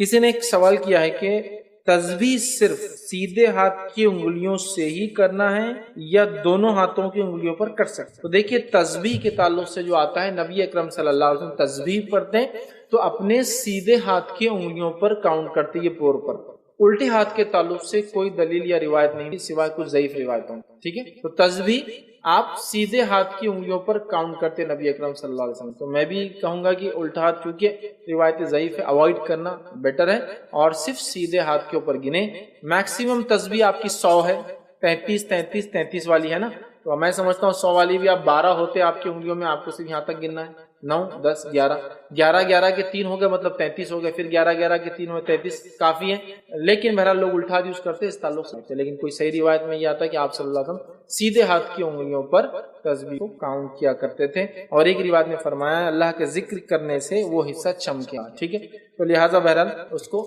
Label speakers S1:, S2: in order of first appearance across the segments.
S1: کسی نے ایک سوال کیا ہے کہ تسبیح صرف سیدھے ہاتھ کی انگلیوں سے ہی کرنا ہے یا دونوں ہاتھوں کی انگلیوں پر کر سکتے؟ تو دیکھیے تسبیح کے تعلق سے جو آتا ہے، نبی اکرم صلی اللہ علیہ وسلم تسبیح پڑھتے ہیں تو اپنے سیدھے ہاتھ کی انگلیوں پر کاؤنٹ کرتے، یہ پور پر۔ الٹے ہاتھ کے تعلق سے کوئی دلیل یا روایت نہیں سوائے کچھ ضعیف روایتوں، ٹھیک ہے؟ تو تسبیح آپ سیدھے ہاتھ کی انگلیوں پر کاؤنٹ کرتے نبی اکرم صلی اللہ علیہ وسلم۔ تو میں بھی کہوں گا کہ الٹا ہاتھ چونکہ روایت ضعیف ہے، اوائڈ کرنا بیٹر ہے، اور صرف سیدھے ہاتھ کے اوپر گنے۔ میکسیمم تسبیح آپ کی 100 ہے، 33 والی ہے نا، تو میں سمجھتا ہوں 100 والی بھی آپ 12 ہوتے آپ کی انگلیوں میں، آپ کو صرف یہاں تک گننا ہے، 9 10 11 11 کے 3 ہو گئے، مطلب 33 ہو گئے، پھر 11 کے 3 ہوئے 33 کافی ہے۔ لیکن بہرحال لوگ الٹا یوز کرتے اس تعلق سے، لیکن کوئی صحیح روایت میں یہ آتا ہے کہ آپ صلی اللہ علیہ وسلم سیدھے ہاتھ کی انگلیوں پر تسبیح کو کاؤنٹ کیا کرتے تھے، اور ایک روایت میں فرمایا اللہ کے ذکر کرنے سے وہ حصہ چمکا، ٹھیک ہے؟ تو لہٰذا بہرحال اس کو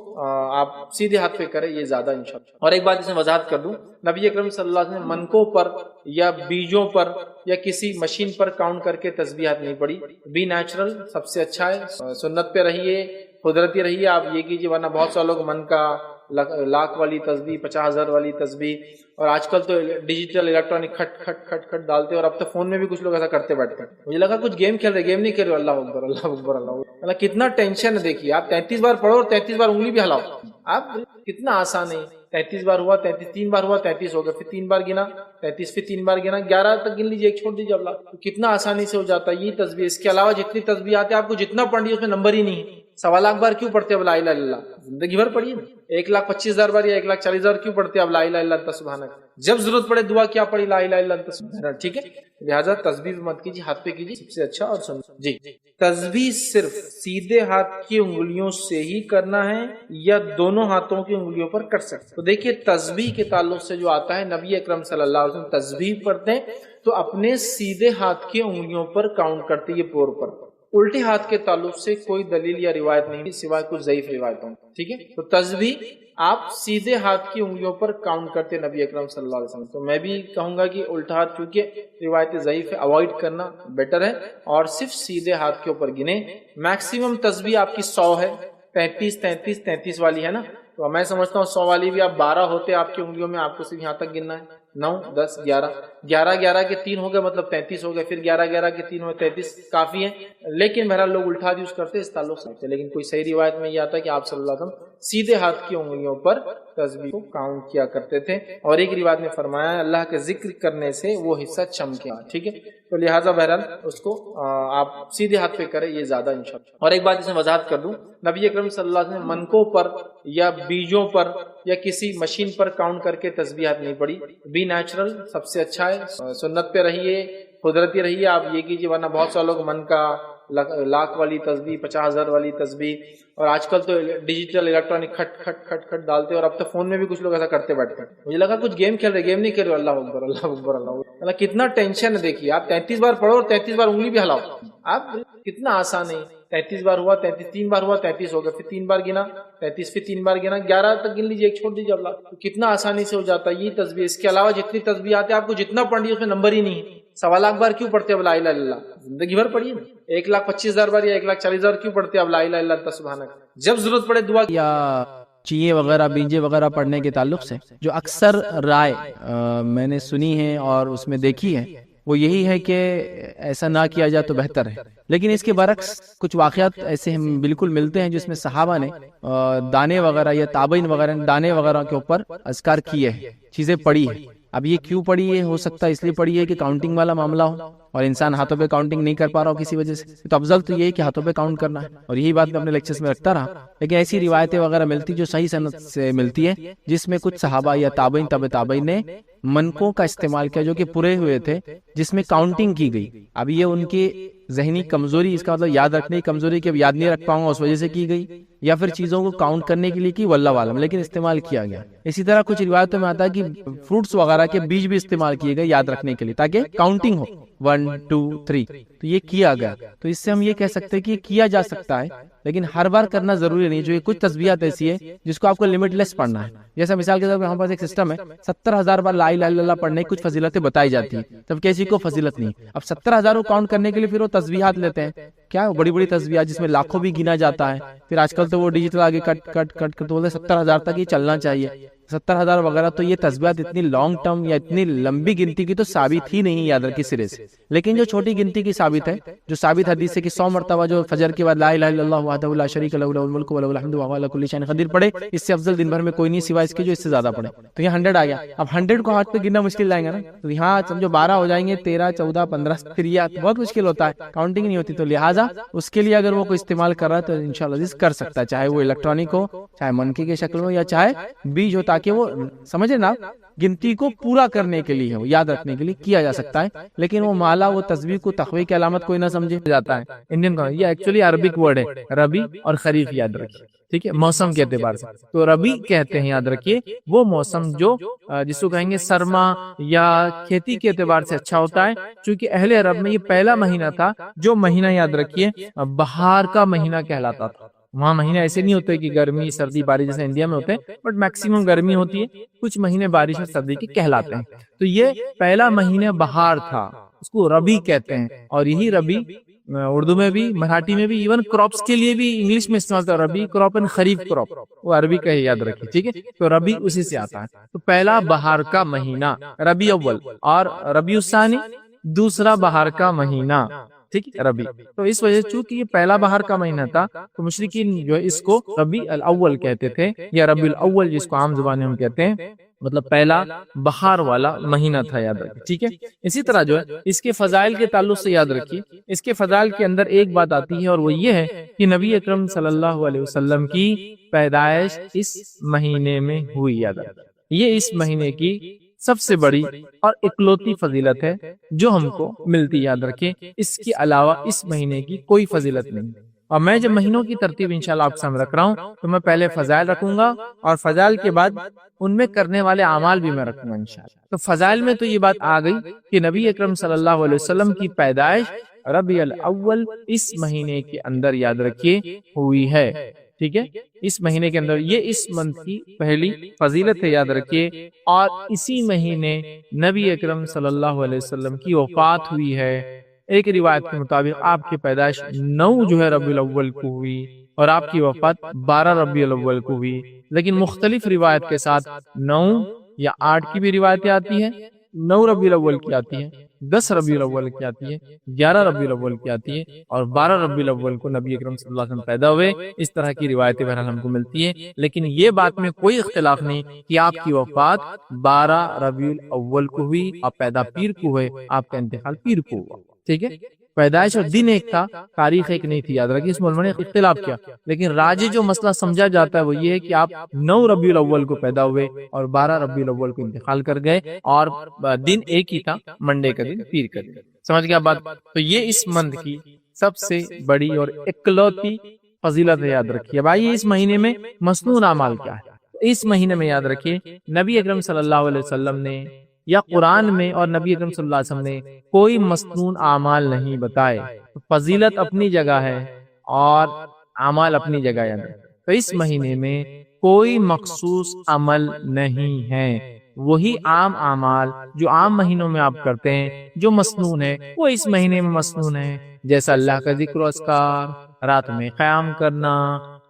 S1: آپ سیدھے ہاتھ پہ کریں، یہ زیادہ انشاءاللہ۔ اور ایک بات اس میں وضاحت کر دوں، نبی اکرم صلی اللہ علیہ وسلم منکوں پر یا بیجوں پر یا کسی مشین پر کاؤنٹ کر کے تسبیحات نہیں پڑھی۔ بی نیچرل سب سے اچھا ہے، سنت پہ رہیے، قدرتی رہیے، آپ یہ کیجیے، ورنہ بہت سا لوگ من کا لاکھ والی تسبیح، 50,000 والی تسبیح، اور آج کل تو ڈیجیٹل الیکٹرانک کھٹ کھٹ کھٹ کھٹ ڈالتے، اور اب تو فون میں بھی کچھ لوگ ایسا کرتے بیٹھتے ہیں۔ مجھے لگا کچھ گیم کھیل رہے، گیم نہیں کھیل رہے، اللہ اکبر اللہ اکبر اللہ اکبر، مطلب کتنا ٹینشن ہے۔ دیکھیے آپ 33 بار پڑھو اور 33 بار انگلی بھی ہلاؤ، آپ کتنا آسان ہے۔ 33 بار ہوا، 3 بار ہوا، 33 ہو گیا، پھر 3 بار گنا 33، پھر 3 بار گنا 11 تک گن لیجیے، ایک چھوڑ دیجیے، اب کتنا آسانی سے ہو جاتا ہے یہ تسبیح۔ اس کے علاوہ جتنی تسبیح آتے ہیں آپ کو جتنا پڑھ لیجیے اس میں نمبر ہی نہیں ہے۔ 1.25 لاکھ بار کیوں پڑھتے ہیں اب لا الہ الا اللہ؟ زندگی بھر پڑھیے نا۔ 1,25,000 بار یا 1,40,000 کیوں پڑھتے ہیں اب لا الہ الا انت سبحانک؟ جب ضرورت پڑے دعا کیا پڑھی، لا الہ الا انت سبحانک، ٹھیک ہے؟ لہٰذا تسبیح مت کیجیے، ہاتھ پہ کیجیے، سب سے اچھا اور سنت۔ جی، تسبیح صرف سیدھے ہاتھ کی انگلیوں سے ہی کرنا ہے یا دونوں ہاتھوں کی انگلیوں پر کر سکتے؟ تو دیکھیے تسبیح کے تعلق سے جو آتا ہے، نبی اکرم صلی اللہ علیہ وسلم تسبیح پڑھتے ہیں تو اپنے سیدھے ہاتھ کی انگلیوں پر کاؤنٹ کرتے، یہ پور پر۔ الٹے ہاتھ کے تعلق سے کوئی دلیل یا روایت نہیں سوائے کچھ ضعیف روایتوں، ٹھیک ہے؟ تو تسبیح آپ سیدھے ہاتھ کی انگلیوں پر کاؤنٹ کرتے نبی اکرم صلی اللہ علیہ وسلم۔ تو میں بھی کہوں گا کہ الٹا ہاتھ چونکہ روایت ضعیف ہے، اوائڈ کرنا بیٹر ہے، اور صرف سیدھے ہاتھ کے اوپر گنے۔ میکسیمم تسبیح آپ کی 100 ہے، 33 والی ہے نا، تو میں سمجھتا ہوں 100 والی بھی آپ 12 ہوتے آپ کی انگلیوں میں، آپ کو صرف یہاں تک گننا ہے، 9 10 11 کے 3 ہو گئے، مطلب 33 ہو گئے، پھر 11 کے 3 ہوئے 33 کافی ہے۔ لیکن بہرحال لوگ الٹا یوز کرتے اس تعلق سے، لیکن کوئی صحیح روایت میں یہ آتا ہے کہ آپ صلی اللہ علیہ وسلم سیدھے ہاتھ کی انگلیوں پر تسبیح کو کاؤنٹ کیا کرتے تھے، اور ایک روایت میں فرمایا اللہ کے ذکر کرنے سے وہ حصہ چمکا، ٹھیک ہے؟ تو لہٰذا بہرحال اس کو آپ سیدھے ہاتھ پہ کریں، یہ زیادہ انشاءاللہ۔ اور ایک بات اس میں وضاحت کر دوں، نبی اکرم صلی اللہ علیہ وسلم منکوں پر یا بیجوں پر یا کسی مشین پر کاؤنٹ کر کے تسبیحات نہیں پڑھی۔ بی نیچرل سب سے اچھا ہے، سنت پہ رہیے، قدرتی رہیے، آپ یہ کیجیے، ورنہ بہت سا لوگ من کا لاکھ والی تسبیح، 50,000 والی تسبیح، اور آج کل تو ڈیجیٹل الیکٹرانک کھٹ کھٹ کھٹ کھٹ ڈالتے، اور اب تو فون میں بھی کچھ لوگ ایسا کرتے بیٹھتے ہیں۔ مجھے لگا کچھ گیم کھیل رہے، گیم نہیں کھیل رہے، اللہ اکبر اللہ اکبر اللہ اکبر، مطلب کتنا ٹینشن ہے۔ دیکھیے آپ 33 بار پڑھو اور 33 بار انگلی بھی ہلاؤ، آپ کتنا آسان ہے۔ 33 بار ہوا، 3 بار ہوا، 33 ہو گیا، پھر 3 بار گنا 33، پھر 3 بار گنا 11 تک گن لیجیے، ایک چھوڑ دیجیے، اب کتنا آسانی سے ہو جاتا ہے یہ تسبیح۔ اس کے علاوہ جتنی تسبیح آتے ہیں آپ کو جتنا پڑھ لیجیے اس میں نمبر ہی نہیں ہے۔ 1.25 لاکھ بار کیوں پڑھتے ہیں اب لا الہ الا اللہ؟ زندگی بھر پڑھیے نا۔ 1,25,000 بار یا 1,40,000 کیوں پڑھتے ہیں اب لا الہ الا انت سبحانک؟ جب ضرورت پڑے دعا
S2: یا چیے وغیرہ بیجے وغیرہ پڑھنے کے تعلق سے جو اکثر رائے میں نے سنی ہے اور اس میں دیکھی ہے، وہ یہی ہے کہ ایسا نہ کیا جائے تو بہتر ہے۔ لیکن اس کے برعکس کچھ واقعات ایسے ہم بالکل ملتے ہیں جس میں صحابہ نے دانے وغیرہ یا تابعین وغیرہ نے دانے وغیرہ کے اوپر اذکار کیے ہیں، چیزیں پڑھی ہے۔ اب یہ کیوں پڑھی ہے؟ ہو سکتا ہے اس لیے پڑھی ہے کہ کاؤنٹنگ والا معاملہ ہو اور انسان ہاتھوں پہ کاؤنٹنگ نہیں کر پا رہا ہو کسی وجہ سے، تو افضل تو یہ ہے کہ ہاتھوں پہ کاؤنٹ کرنا ہے، اور یہی بات میں اپنے لیکچرز میں رکھتا رہا۔ لیکن ایسی روایتیں وغیرہ ملتی جو صحیح سند سے ملتی ہے، جس میں کچھ صحابہ یا تابعین تابعین نے منکوں کا استعمال کیا جو کہ پورے ہوئے تھے، جس میں کاؤنٹنگ کی گئی۔ اب یہ ان کی ذہنی کمزوری، اس کا مطلب یاد رکھنے کی کمزوری کہ اب یاد نہیں رکھ پاؤں گا اس وجہ سے کی گئی، یا پھر چیزوں کو کاؤنٹ کرنے کے لیے کی، واللہ عالم، لیکن استعمال کیا گیا۔ اسی طرح کچھ روایتوں میں آتا ہے کہ فروٹس وغیرہ کے بیج بھی استعمال کیے گئے یاد رکھنے کے لیے تاکہ کاؤنٹنگ ہو۔ 1 2 3 تو یہ کیا گیا. تو اس سے ہم یہ کہہ سکتے ہیں کہ یہ کیا جا سکتا ہے لیکن ہر بار کرنا ضروری نہیں. جو یہ کچھ تسبیحات ایسی ہے جس کو آپ کو لمٹ لیس پڑھنا ہے. جیسا مثال کے طور پر ہمارے پاس ایک سسٹم ہے 70,000 بار لا الہ الا اللہ پڑھنے کی کچھ فضیلتیں بتائی جاتی ہیں, تب کسی کو فضیلت نہیں. اب 70,000 کو کاؤنٹ کرنے کے لیے پھر وہ تسبیحات لیتے ہیں, کیا بڑی بڑی تسبیحات جس میں لاکھوں بھی گنا جاتا ہے. پھر آج کل تو وہ ڈیجیٹل آگے کٹ کٹ کٹ کر تو بولتے 70,000 تک یہ چلنا چاہیے. 70,000 وغیرہ تو یہ تسبیحات اتنی لانگ ٹرم یا اتنی لمبی گنتی کی تو ثابت ہی نہیں, یاد رکھیے سرے سے. لیکن جو چھوٹی گنتی کی ثابت ہے, جو ثابت حدیث ہے کہ 100 مرتبہ جو فجر کے بعد لا الہ الا اللہ وحدہ لا شریک لہ لہ الملک و لہ الحمد وهو علی کل شیء قدیر پڑھے, اس سے افضل دن بھر میں کوئی نہیں سوائے اس کے جو اس سے زیادہ پڑھے. تو یہ 100 آ گیا. اب 100 کو ہاتھ پہ گننا مشکل لائیں گے نا, تو یہاں سمجھو 12 ہو جائیں گے, 13 14 15, پھر یہ بہت مشکل ہوتا ہے, کاؤنٹنگ نہیں ہوتی. تو لہٰذا اس کے لیے اگر وہ کوئی استعمال کر رہا ہے تو انشاءاللہ کر سکتا ہے, چاہے وہ الیکٹرانک ہو, چاہے منکی کے شکل میں, یا چاہے بیج ہو, تاکہ وہ سمجھے نا گنتی کو پورا کرنے کے لیے ہو, یاد رکھنے کے لیے کیا جا سکتا ہے. لیکن وہ مالا وہ تسبیح کو تقوی کی علامت کوئی نہ سمجھے جاتا ہے. انڈین کا یہ ایکچولی عربک ورڈ ہے, ربی اور خریف, یاد رکھیے. ٹھیک ہے, موسم کے اعتبار سے تو ربی کہتے ہیں, یاد رکھیے وہ موسم جو جس کو کہیں گے سرما یا کھیتی کے اعتبار سے اچھا ہوتا ہے. چونکہ اہل عرب میں یہ پہلا مہینہ تھا جو مہینہ, یاد رکھیے, بہار کا مہینہ کہلاتا تھا. وہاں مہینے ایسے نہیں ہوتے کہ گرمی سردی بارش جیسے انڈیا میں ہوتے ہیں, بٹ میکسیمم گرمی ہوتی ہے, کچھ مہینے بارش اور سردی کے کہلاتے ہیں. تو یہ پہلا مہینہ بہار تھا, اس کو ربی کہتے ہیں. اور یہی ربی اردو میں بھی, مراٹھی میں بھی, ایون کراپس کے لیے بھی انگلش میں استعمال ہوتا ہے. ربی کراپ اینڈ خریف کراپ, وہ عربی کا ہے, یاد رکھیے. ٹھیک ہے, تو ربی اسی سے آتا ہے. تو پہلا بہار کا مہینہ ربی اول, اور ربیع الثانی دوسرا بہار کا مہینہ. ٹھیک ہے, ربی. تو اس وجہ سے چونکہ یہ پہلا بہار کا مہینہ تھا تو مشرکین جو اس کو ربیع الاول کہتے تھے, یا ربیع الاول جس کو عام زبان میں ہم کہتے ہیں, مطلب پہلا بہار والا مہینہ تھا, یاد رکھیے. ٹھیک ہے, اسی طرح جو ہے اس کے فضائل کے تعلق سے یاد رکھیے, اس کے فضائل کے اندر ایک بات آتی ہے, اور وہ یہ ہے کہ نبی اکرم صلی اللہ علیہ وسلم کی پیدائش اس مہینے میں ہوئی. یاد رکھیے, یہ اس مہینے کی سب سے بڑی اور اکلوتی فضیلت ہے جو ہم کو ملتی. یاد رکھیں, اس کے علاوہ اس مہینے کی کوئی فضیلت نہیں. اور میں جب مہینوں کی ترتیب انشاءاللہ آپ کے سامنے رکھ رہا ہوں تو میں پہلے فضائل رکھوں گا, اور فضائل کے بعد ان میں کرنے والے اعمال بھی میں رکھوں گا انشاءاللہ. تو فضائل میں تو یہ بات آ گئی کہ نبی اکرم صلی اللہ علیہ وسلم کی پیدائش ربیع الاول اس مہینے کے اندر, یاد رکھیے, ہوئی ہے. ٹھیک ہے, اس مہینے کے اندر, یہ اس منتھ کی پہلی فضیلت ہے, یاد رکھیے. اور اسی مہینے نبی اکرم صلی اللہ علیہ وسلم کی وفات ہوئی ہے. ایک روایت کے مطابق آپ کی پیدائش 9 جو ہے ربیع الاول کو ہوئی, اور آپ کی وفات 12 ربیع الاول کو ہوئی. لیکن مختلف روایت کے ساتھ 9 یا 8 کی بھی روایتیں آتی ہیں, 9 ربیع الاول کی آتی ہے, 10 ربیع الاول کی آتی ہے, 11 ربیع الاول کی آتی ہے, اور 12 ربیع الاول کو نبی اکرم صلی اللہ علیہ وسلم پیدا ہوئے. اس طرح کی روایتیں بہرحال ہم کو ملتی ہیں. لیکن یہ بات میں کوئی اختلاف نہیں کہ آپ کی وفات 12 ربیع الاول کو ہوئی, آپ پیدا پیر کو ہوئے, آپ کا انتقال پیر کو ہوا. ٹھیک ہے, پیدائش اور دن ایک تھا, تاریخ ایک نہیں تھی. یاد رکھیے, اس علماء نے اختلاف کیا, لیکن راجح جو مسئلہ سمجھا جاتا ہے وہ یہ ہے کہ آپ 9 ربیع الاول کو پیدا ہوئے اور 12 ربیع الاول کو انتقال کر گئے, اور دن ایک ہی تھا, منڈے کا دن, پیر کا دن. سمجھ گیا بات؟ تو یہ اس منتھ کی سب سے بڑی اور اکلوتی فضیلت ہے, یاد رکھیے. اب آئیے اس مہینے میں مسنون اعمال کیا ہے. اس مہینے میں یاد رکھیے نبی اکرم صلی اللہ علیہ وسلم نے یا قرآن میں اور نبی اکرم صلی اللہ علیہ وسلم نے کوئی مسنون اعمال نہیں بتائے. فضیلت اپنی جگہ ہے اور اعمال اپنی جگہ ہے. تو اس مہینے میں کوئی مخصوص عمل نہیں ہے, وہی عام اعمال جو عام مہینوں میں آپ کرتے ہیں جو مسنون ہے وہ اس مہینے میں مسنون ہے. جیسا اللہ کا ذکر و اذکار, رات میں قیام کرنا,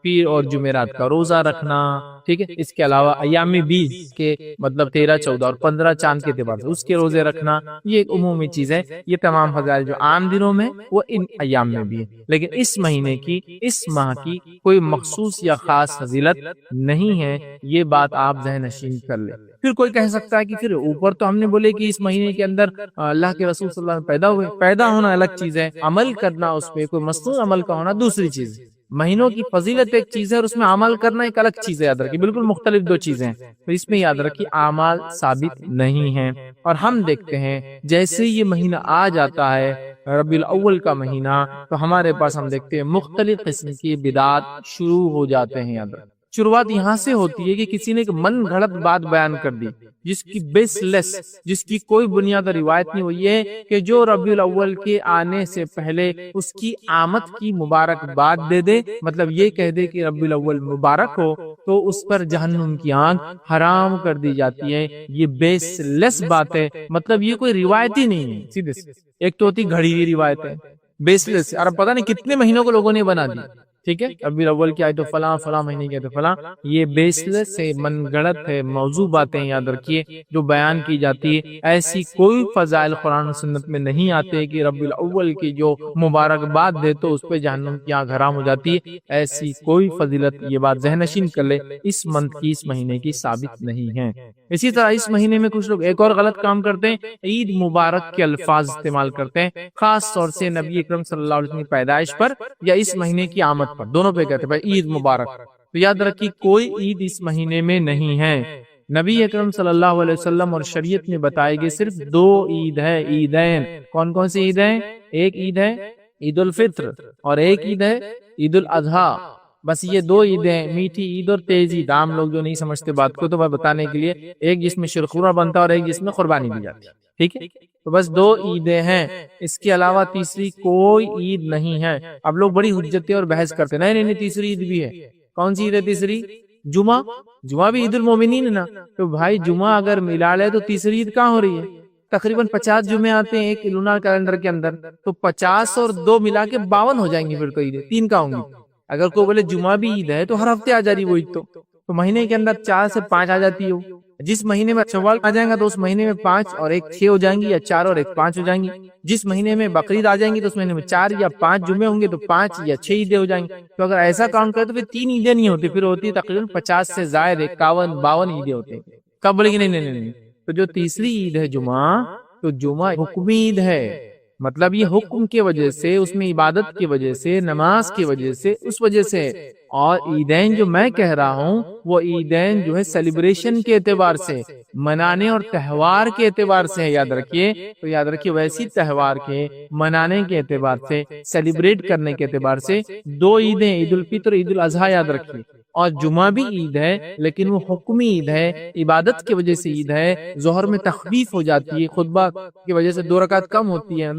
S2: پیر اور جمعرات کا روزہ رکھنا. ٹھیک ہے, اس کے علاوہ ایام 20 کے مطلب 13 14 اور 15 چاند کے اعتبار سے اس کے روزے رکھنا, یہ ایک عمومی چیز ہے. یہ تمام فضائل جو عام دنوں میں وہ ان ایام میں بھی ہے, لیکن اس مہینے کی, اس ماہ کی کوئی مخصوص یا خاص فضیلت نہیں ہے. یہ بات آپ ذہن نشین کر لیں. پھر کوئی کہہ سکتا ہے کہ پھر اوپر تو ہم نے بولے کہ اس مہینے کے اندر اللہ کے رسول صلی اللہ علیہ وسلم پیدا ہوئے. پیدا ہونا الگ چیز ہے, عمل کرنا اس پہ کوئی مسنون عمل کا ہونا دوسری چیز ہے. مہینوں کی فضیلت ایک چیز ہے اور اس میں عمل کرنا ایک الگ چیز ہے. یاد رکھیے, بالکل مختلف دو چیزیں ہیں. تو اس میں یاد رکھیے اعمال ثابت نہیں ہیں. اور ہم دیکھتے ہیں جیسے یہ مہینہ آ جاتا ہے ربیع الاول کا مہینہ, تو ہمارے پاس ہم دیکھتے ہیں مختلف قسم کی بدعات شروع ہو جاتے ہیں. یاد رکھیں, شروعات یہاں سے ہوتی ہے کہ کسی نے ایک من گھڑت بات بیان کر دی جس کی بیس لیس، جس کی کوئی بنیاد اور روایت نہیں. وہ یہ کہ جو ربیع الاول کے آنے سے پہلے اس کی آمد کی مبارکباد دے دے، مطلب یہ کہہ دے کہ ربیع الاول مبارک ہو، تو اس پر جہنم کی آگ حرام کر دی جاتی ہے. یہ بیس لیس بات ہے، مطلب یہ کوئی روایت ہی نہیں ہے. سیدھے سے ایک تو ہوتی گھڑی ہوئی روایت ہے بیس لیس، اور پتہ نہیں کتنے مہینوں کو لوگوں نے بنا دی. ٹھیک ہے، ربیع الاول کی آئے تو فلاں فلاں مہینے کی آئے تو فلاں. یہ بیس لیس ہے، من گڑت ہے، موضوع باتیں یاد رکھیے جو بیان کی جاتی ہے. ایسی کوئی فضائل قرآن و سنت میں نہیں آتے کہ ربیع الاول کی جو مبارکباد دے تو اس پہ جہنم کی آگ حرام ہو جاتی ہے. ایسی کوئی فضیلت، یہ بات ذہن نشین کر لے، اس منتھ کی، اس مہینے کی ثابت نہیں ہے. اسی طرح اس مہینے میں کچھ لوگ ایک اور غلط کام کرتے ہیں، عید مبارک کے الفاظ استعمال کرتے ہیں، خاص طور سے نبی اکرم صلی اللہ علیہ وسلم کی پیدائش پر یا اس مہینے کی آمد پر، دونوں پہ کہتے ہیں بھائی عید مبارک. تو یاد رکھیے کوئی عید اس مہینے میں نہیں ہے. نبی اکرم صلی اللہ علیہ وسلم اور شریعت میں بتائے گئے صرف دو عید ہے، عیدین. کون کون سی عید ہیں؟ ایک عید ہے عید الفطر اور ایک عید ہے عید الاضحیٰ. بس یہ دو عیدیں، میٹھی عید اور تیز عید. عام لوگ جو نہیں سمجھتے بات کو تو میں بتانے کے لیے، ایک جس میں شیرخورما بنتا ہے اور ایک جس میں قربانی دی جاتی ہے. ٹھیک ہے، تو بس دو عیدیں ہیں، اس کے علاوہ تیسری کوئی عید نہیں ہے. اب لوگ بڑی حجتیں اور بحث کرتے ہیں، نہیں تیسری عید بھی ہے. کون سی عید ہے تیسری؟ جمعہ. جمعہ بھی عید المومنین ہے نا. تو بھائی جمعہ اگر ملا لے تو تیسری عید کہاں ہو رہی ہے؟ تقریباً 50 جمعے آتے ہیں ایک لونار کیلنڈر کے اندر، تو 50 اور 2 ملا کے 52 ہو جائیں گی. پھر تو عیدیں 3 کا ہوں گی. اگر کوئی بولے جمعہ بھی عید ہے تو ہر ہفتے آ جا رہی وہ عید. تو مہینے کے اندر 4 سے 5 آ جاتی ہو. جس مہینے میں شوال آ جائیں گا تو اس مہینے میں 5 اور 1 6 ہو جائیں گی، یا 4 اور 1 5 ہو جائیں گی. جس مہینے میں بقرعید آ جائیں گی تو اس مہینے میں 4 یا 5 جمعے ہوں گے تو 5 یا 6 عیدیں ہو جائیں گی. تو اگر ایسا کاؤنٹ کرے تو پھر 3 عیدیں نہیں ہوتی، پھر ہوتی تقریباً 50 سے زائد 51 52 عیدیں ہوتی ہیں. کب بولے گی نہیں. تو جو تیسری عید ہے جمعہ، تو جمعہ حکمی عید ہے. مطلب یہ حکم کی وجہ سے، اس میں عبادت کی وجہ سے، نماز کی وجہ سے، اس وجہ سے. اور عیدین جو میں کہہ رہا ہوں وہ عیدین جو ہے سیلیبریشن کے اعتبار سے، منانے اور تہوار کے اعتبار سے ہے. یاد رکھیے، تو یاد رکھیے ویسی تہوار کے منانے کے اعتبار سے، سیلیبریٹ کرنے کے اعتبار سے دو عیدیں، عید الفطر عید الاضحیٰ یاد رکھیے. اور جمعہ بھی عید ہے لیکن وہ حکمی عید ہے، عبادت کی وجہ سے عید ہے. ظہر میں تخفیف ہو جاتی ہے، خطبہ کی وجہ سے 2 رکعت کم ہوتی ہے.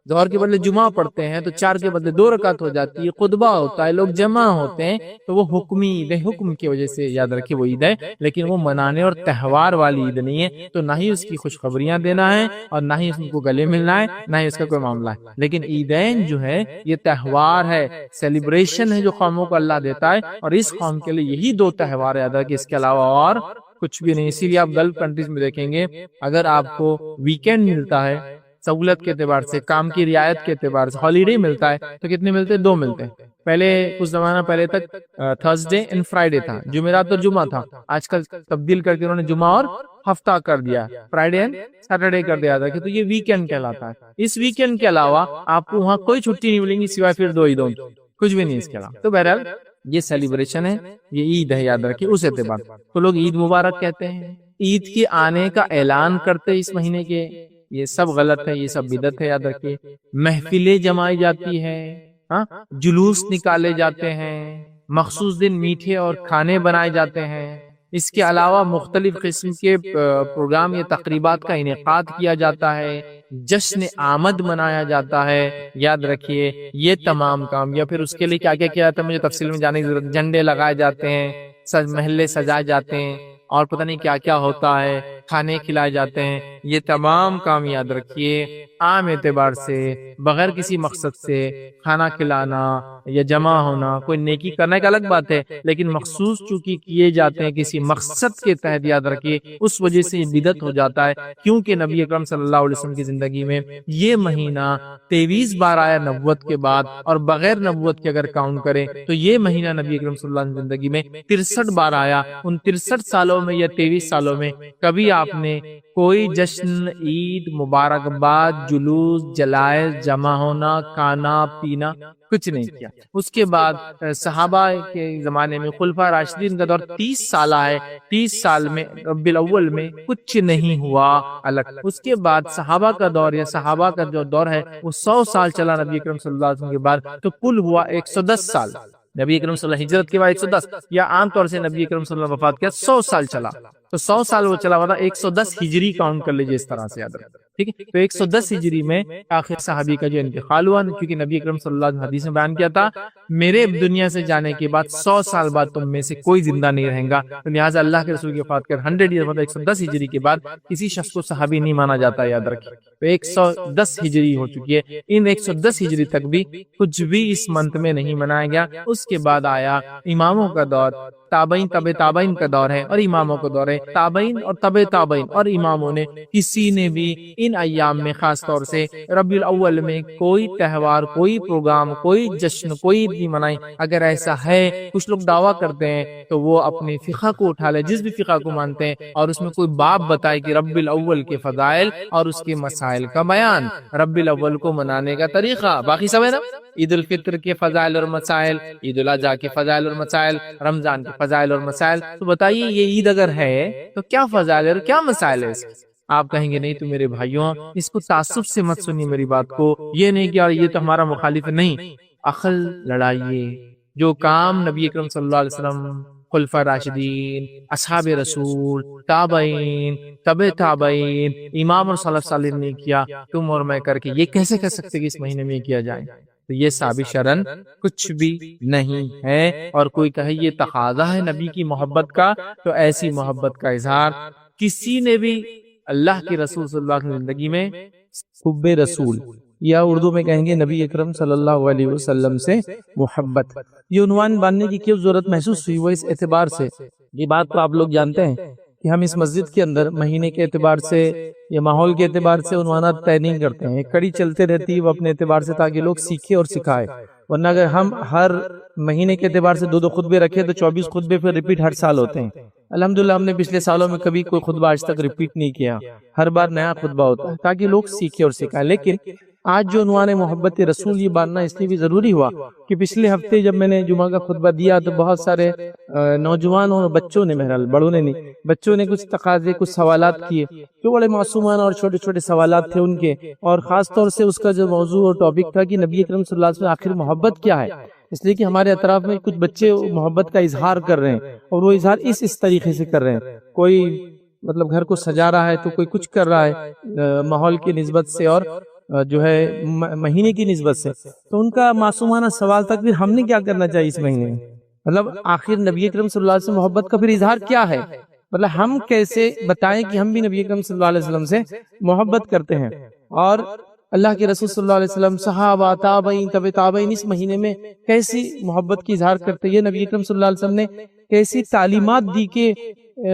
S2: ظہر کے بدلے جمعہ پڑھتے ہیں تو 4 کے بدلے 2 رکعت ہو جاتی ہے، خطبہ ہوتا ہے، لوگ جمع ہوتے ہیں. تو وہ حکمی عید ہے، حکم کی وجہ سے یاد رکھیے وہ عید ہے، لیکن وہ منانے اور تہوار والی عید نہیں ہے. تو نہ ہی اس کی خوشخبریاں دینا ہے اور نہ ہی اس کو گلے ملنا ہے، نہ ہی اس کا کوئی معاملہ ہے. لیکن عیدین جو ہے یہ تہوار ہے، سیلیبریشن ہے جو قوموں کو اللہ دیتا ہے، اور اس قوم کے لیے یہی 2 تہوار یاد رکھیے، اس کے علاوہ اور کچھ بھی نہیں. اسی لیے آپ گلف کنٹریز میں دیکھیں گے اگر آپ کو ویکینڈ ملتا ہے سہولت کے اعتبار سے، کام کی رعایت کے اعتبار سے، ہالیڈے ملتا ہے تو کتنے ملتے ہیں؟ 2 ملتے ہیں. پہلے کچھ زمانہ پہلے تک تھرسڈے اینڈ فرائیڈے تھا، جمعرات اور جمعہ تھا. آج کل تبدیل کر کے انہوں نے جمعہ اور ہفتہ کر دیا، فرائیڈے اینڈ سیٹرڈے کر دیا تھا، کہ تو یہ ویکینڈ کہلاتا ہے. اس ویکینڈ کے علاوہ آپ کو وہاں کوئی چھٹی نہیں ملیں گی سوائے پھر 2 عیدوں کی، کچھ بھی نہیں اس کے علاوہ. تو بہرحال یہ سیلیبریشن ہے، یہ عید ہے یاد رکھیے اس اعتبار. تو لوگ عید مبارک کہتے ہیں، عید کے آنے کا اعلان کرتے اس مہینے کے، یہ سب غلط ہے، یہ سب بدعت ہے یاد رکھیے. محفلیں جمائی جاتی ہے، جلوس نکالے جاتے ہیں، مخصوص دن میٹھے اور کھانے بنائے جاتے ہیں. اس کے علاوہ مختلف قسم کے پروگرام یا تقریبات کا انعقاد کیا جاتا ہے، جشن آمد منایا جاتا ہے. یاد رکھیے یہ تمام کام، یا پھر اس کے لیے کیا کیا کیا جاتا ہے مجھے تفصیل میں جانے کی ضرورت. جھنڈے لگائے جاتے ہیں، محلے سجائے جاتے ہیں، اور پتہ نہیں کیا کیا ہوتا ہے، کھانے کھلائے جاتے ہیں. یہ تمام کام یاد رکھیے عام اعتبار سے، بغیر کسی مقصد سے کھانا کھلانا یا جمع ہونا، کوئی نیکی کرنا ایک الگ بات ہے، لیکن مخصوص چونکہ کیے جاتے ہیں کسی مقصد کے تحت یاد رکھیے، اس وجہ سے یہ بدعت ہو جاتا ہے. کیونکہ نبی اکرم صلی اللہ علیہ وسلم کی زندگی میں یہ مہینہ 23 بار آیا نبوت کے بعد، اور بغیر نبوت کے اگر کاؤنٹ کریں تو یہ مہینہ نبی اکرم صلی اللہ علیہ وسلم کی زندگی میں 63 بار آیا. ان 63 سالوں میں یا 23 سالوں میں کبھی آپ نے کوئی جشن، عید، مبارکباد، جلوس، جلائز، جمع ہونا، کھانا پینا کچھ نہیں کیا. اس کے بعد صحابہ کے زمانے میں خلفاء راشدین کا دور 30 سالہ ہے، 30 سال میں ربیع الاول میں کچھ نہیں ہوا الگ. اس کے بعد صحابہ کا دور یا صحابہ کا جو دور ہے وہ 100 سال چلا نبی اکرم صلی اللہ علیہ وسلم کے بعد، تو کل ہوا 110 سال. نبی اکرم صلی اللہ علیہ وسلم ہجرت کے بعد 110 یا عام طور سے نبی اکرم صلی اللہ علیہ وسلم وفات کیا 100 سال چلا، تو 100 سال وہ چلا ہوا تھا، 110 ہجری کاؤنٹ کر لیجیے اس طرح سے یاد رکھیں، ٹھیک ہے۔ تو 110 ہجری میں آخر صحابی کا جو انتقال ہوا، کیونکہ نبی اکرم صلی اللہ علیہ وسلم حدیث میں بیان کیا تھا میرے دنیا سے جانے کے بعد 100 سال بعد تم میں سے کوئی زندہ نہیں رہیں گا، تو لہٰذا اللہ کے رسول کی وفات کر 100 ایئر مطلب 110 ہجری کے بعد کسی شخص کو صحابی نہیں مانا جاتا، یاد رکھیں۔ تو 110 ہجری ہو چکی ہے، ان 110 ہجری تک بھی کچھ بھی اس منتھ میں نہیں منایا گیا۔ اس کے بعد آیا اماموں کا دور، تابعین طب تابعین کا دور ہے اور اماموں کا دور ہے۔ تابعین اور طب تابعین اور اماموں نے کسی نے بھی ان ایام میں خاص طور سے ربیع الاول میں کوئی تہوار، کوئی پروگرام، کوئی جشن، کوئی عید نہیں منائی۔ اگر ایسا ہے، کچھ لوگ دعویٰ کرتے ہیں تو وہ اپنے فقہ کو اٹھا لے، جس بھی فقہ کو مانتے ہیں، اور اس میں کوئی باب بتائے کہ ربیع الاول کے فضائل اور اس کے مسائل کا بیان، ربیع الاول کو منانے کا طریقہ، باقی سب ہے نا، عید الفطر کے فضائل اور مسائل، عید الاضحیٰ کے فضائل اور مسائل، رمضان کے فضائل اور مسائل۔ تو بتائیے یہ عید اگر ہے تو کیا فضائل اور کیا مسائل ہے اس کے؟ آپ کہیں گے نہیں تو میرے بھائیوں اس کو تعصب سے مت سنیے میری بات کو، یہ نہیں کہ یہ تو ہمارا مخالف ہے، نہیں، عقل لڑائیے۔ جو کام نبی اکرم صلی اللہ علیہ وسلم، خلفاء راشدین، اصحاب رسول، تابعین، طب تابعین، امام اور سلف صالح نے کیا، تم اور میں کر کے یہ کیسے کہہ سکتے کہ اس مہینے میں کیا جائے؟ تو یہ ثابت شرعن کچھ بھی نہیں ہے، اور کوئی کہے یہ تقاضا ہے نبی کی محبت کا، تو ایسی محبت کا اظہار کسی نے بھی اللہ کے رسول صلی اللہ علیہ وسلم زندگی میں حب رسول یا اردو میں کہیں گے نبی اکرم صلی اللہ علیہ وسلم سے محبت، یہ عنوان باندھنے کی کیوں ضرورت محسوس ہوئی؟ وہ اس اعتبار سے، یہ بات تو آپ لوگ جانتے ہیں کہ ہم اس مسجد کے اندر مہینے کے اعتبار سے یا ماحول کے اعتبار سے عنوانات طے نہیں کرتے ہیں، ایک کڑی چلتے رہتی ہے وہ اپنے اعتبار سے تاکہ لوگ سیکھے اور سکھائے، ورنہ اگر ہم ہر مہینے کے اعتبار سے 2 خطبے رکھے تو 24 خطبے پھر ریپیٹ ہر سال ہوتے ہیں۔ الحمدللہ ہم نے پچھلے سالوں میں کبھی کوئی خطبہ آج تک ریپیٹ نہیں کیا، ہر بار نیا خطبہ ہوتا ہے تاکہ لوگ سیکھے اور سکھائیں۔ لیکن آج جو عنوان محبت رسول یہ باندھنا اس لیے بھی ضروری ہوا کہ پچھلے ہفتے جب میں نے جمعہ کا خطبہ دیا تو بہت سارے نوجوانوں اور بچوں نے، بہرحال بڑوں نے نہیں، بچوں نے کچھ تقاضے، کچھ سوالات کیے جو بڑے معصومانہ اور چھوٹے چھوٹے سوالات تھے ان کے، اور خاص طور سے اس کا جو موضوع اور ٹاپک تھا کہ نبی اکرم صلی اللہ علیہ وسلم آخر محبت کیا ہے، اس لیے کہ ہمارے اطراف میں کچھ بچے محبت کا اظہار کر رہے ہیں، اور وہ اظہار اس طریقے سے کر رہے ہیں، کوئی مطلب گھر کو سجا رہا ہے تو کوئی کچھ کر رہا ہے ماحول کی نسبت سے اور جو ہے مہینے کی نسبت سے، تو ان کا معصومانہ سوال تک پھر ہم نے کیا کرنا چاہیے اس مہینے میں، مطلب آخر نبی اکرم صلی اللہ علیہ وسلم محبت کا پھر اظہار کیا ہے، مطلب ہم کیسے بتائیں کہ ہم بھی نبی اکرم صلی اللہ علیہ وسلم سے محبت کرتے ہیں، اور اللہ کے رسول صلی اللہ علیہ وسلم، صحابہ، تابعین، طب تابعین اس مہینے میں کیسی محبت کی اظہار کرتے ہیں، نبی اکرم صلی اللہ علیہ وسلم نے کیسی تعلیمات دی کہ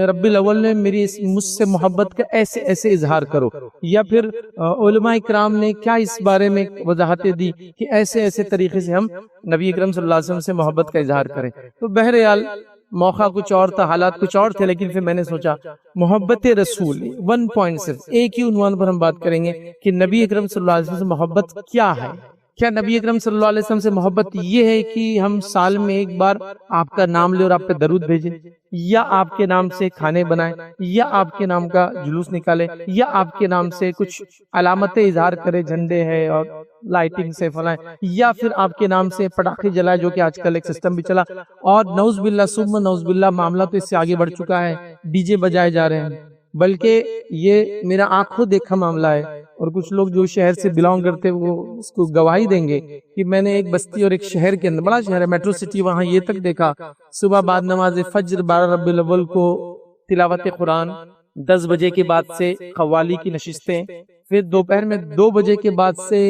S2: ربیع الاول نے مجھ سے محبت کا ایسے ایسے اظہار کرو، یا پھر علماء اکرام نے کیا اس بارے میں وضاحتیں دی کہ ایسے ایسے طریقے سے ہم نبی اکرم صلی اللہ علیہ وسلم سے محبت کا اظہار کریں۔ تو بہرحال موقع کچھ اور تھا، حالات کچھ اور تھے، لیکن پھر میں نے سوچا محبت رسول 1 پوائنٹ صرف ایک ہی عنوان پر ہم بات کریں گے کہ نبی اکرم صلی اللہ علیہ وسلم سے محبت کیا ہے۔ کیا نبی اکرم صلی اللہ علیہ وسلم سے محبت یہ ہے کہ ہم سال میں ایک بار آپ کا نام لے اور آپ پہ درود بھیجیں، یا آپ کے نام سے کھانے بنائیں، یا آپ کے نام کا جلوس نکالے، یا آپ کے نام سے کچھ علامتیں اظہار کرے، جھنڈے ہے اور لائٹنگ سے فلائیں، یا پھر آپ کے نام سے پٹاخے جلائے، جو کہ آج کل ایک سسٹم بھی چلا، اور نعوذ باللہ ثم نعوذ باللہ معاملہ تو اس سے آگے بڑھ چکا ہے، ڈی جے بجائے جا رہے ہیں، بلکہ یہ میرا آنکھوں دیکھا معاملہ ہے، اور کچھ لوگ جو شہر سے بلانگ کرتے وہ اس کو گواہی دیں گے کہ میں نے ایک بستی اور ایک شہر کے اندر، بڑا شہر ہے میٹرو سٹی، وہاں یہ تک دیکھا صبح بعد نماز فجر 12 ربیع الاول کو تلاوت قرآن، 10 بجے کے بعد سے قوالی کی نشستیں، پھر دوپہر میں 2 بجے کے بعد سے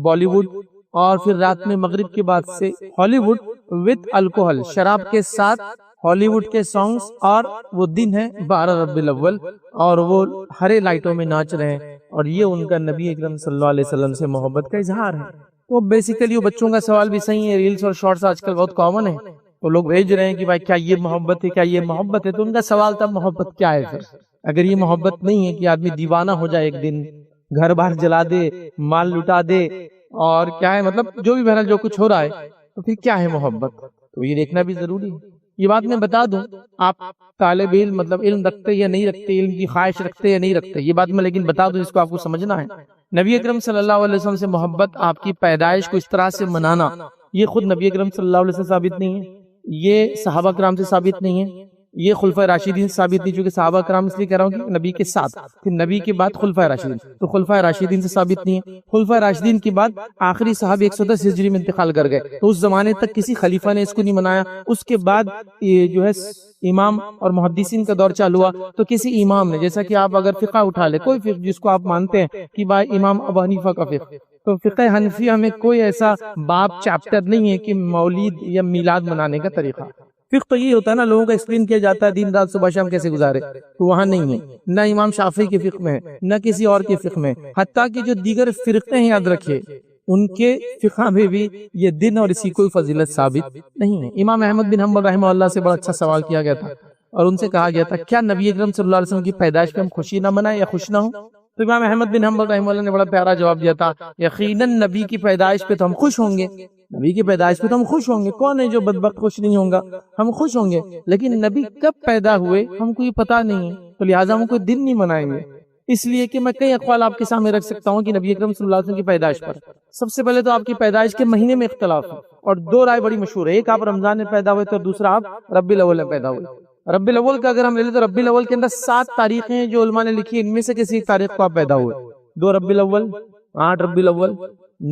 S2: بالی ووڈ، اور پھر رات میں مغرب کے بعد سے ہالی ووڈ وتھ الکوہل، شراب کے ساتھ ہالی ووڈ کے سانگز، اور وہ دن ہے 12 ربیع الاول، اور وہ ہرے لائٹوں میں ناچ رہے ہیں، اور یہ ان کا نبی اکرم صلی اللہ علیہ وسلم سے محبت کا اظہار ہے۔ تو بیسیکلی وہ بچوں کا سوال بھی صحیح ہے، ریلز اور شارٹس آج کل بہت کامن ہے، تو لوگ بھیج رہے ہیں کہ بھائی کیا یہ محبت ہے، کیا یہ محبت ہے، تو ان کا سوال تھا محبت کیا ہے پھر؟ اگر یہ محبت نہیں ہے کہ آدمی دیوانہ ہو جائے، ایک دن گھر بار جلا دے، مال لٹا دے، اور کیا ہے مطلب جو بھی بہرحال جو کچھ ہو رہا ہے، تو پھر کیا ہے محبت؟ تو یہ دیکھنا بھی ضروری ہے۔ یہ بات میں بتا دوں، آپ طالب علم مطلب علم رکھتے یا نہیں رکھتے، علم کی خواہش رکھتے یا نہیں رکھتے، یہ بات میں لیکن بتا دوں، اس کو آپ کو سمجھنا ہے۔ نبی اکرم صلی اللہ علیہ وسلم سے محبت، آپ کی پیدائش کو اس طرح سے منانا
S3: یہ خود نبی اکرم صلی اللہ علیہ وسلم سے ثابت نہیں ہے، یہ صحابہ کرام سے ثابت نہیں ہے، یہ خلفائے راشدین سے ثابت نہیں، چونکہ صحابہ کرام اس لیے کہہ رہا ہوں کہ نبی کے ساتھ، پھر نبی کے بعد خلفائے راشدین، تو خلفائے راشدین سے ثابت نہیں ہے۔ خلفائے راشدین کے بعد آخری صحابی 110 ہجری میں انتقال کر گئے، تو اس زمانے تک کسی خلیفہ نے اس کو نہیں منایا۔ اس کے بعد یہ جو ہے امام اور محدثین کا دور چالو ہوا، تو کسی امام نے، جیسا کہ آپ اگر فقہ اٹھا لے، کوئی فقہ جس کو آپ مانتے ہیں کہ بھائی امام ابو حنیفہ کا فقہ، تو فقہ حنفیہ میں کوئی ایسا باب چیپٹر نہیں ہے کہ مولید یا میلاد منانے کا طریقہ۔ فقہ تو یہ ہوتا ہے نا، لوگوں کا ایکسپلین کیا جاتا ہے دن رات صبح شام کیسے گزارے، تو وہاں نہیں ہے، نہ امام شافعی کے فقہ میں نہ کسی اور کے فقہ میں، حتیٰ کہ جو دیگر فرقے ہیں یاد رکھیے ان کے فقہ میں بھی یہ دن اور اسی کوئی فضیلت ثابت نہیں ہے۔ امام احمد بن حنبل رحمہ اللہ سے بڑا اچھا سوال کیا گیا تھا اور ان سے کہا گیا تھا کیا نبی اکرم صلی اللہ علیہ وسلم کی پیدائش پہ ہم خوشی نہ منائیں یا خوش نہ ہوں؟ تو امام احمد بن حنبل رحمہ اللہ نے بڑا پیارا جواب دیا تھا، یقیناً نبی کی پیدائش پہ تو ہم خوش ہوں گے، نبی کی پیدائش پہ تو ہم خوش ہوں گے، کون ہے جو بدبخت خوش نہیں ہوگا، ہم خوش ہوں گے، لیکن نبی کب پیدا ہوئے ہم کو یہ پتہ نہیں ہے، تو لہٰذا ہم کوئی دن نہیں منائیں گے۔ اس لیے کہ میں کئی اقوال آپ کے سامنے رکھ سکتا ہوں کہ نبی اکرم صلی اللہ علیہ وسلم کی پیدائش پر، سب سے پہلے تو آپ کی پیدائش کے مہینے میں اختلاف ہے اور دو رائے بڑی مشہور ہے، ایک آپ رمضان میں پیدا ہوئے تو دوسرا آپ ربیع الاول میں پیدا ہوئے۔ ربیع الاول کا اگر ہم لے لیں تو ربیع الاول کے اندر 7 تاریخیں ہیں جو علماء نے لکھی، ان میں سے کسی ایک تاریخ کو آپ پیدا ہوئے، 2 ربیع الاول، 8 ربیع الاول،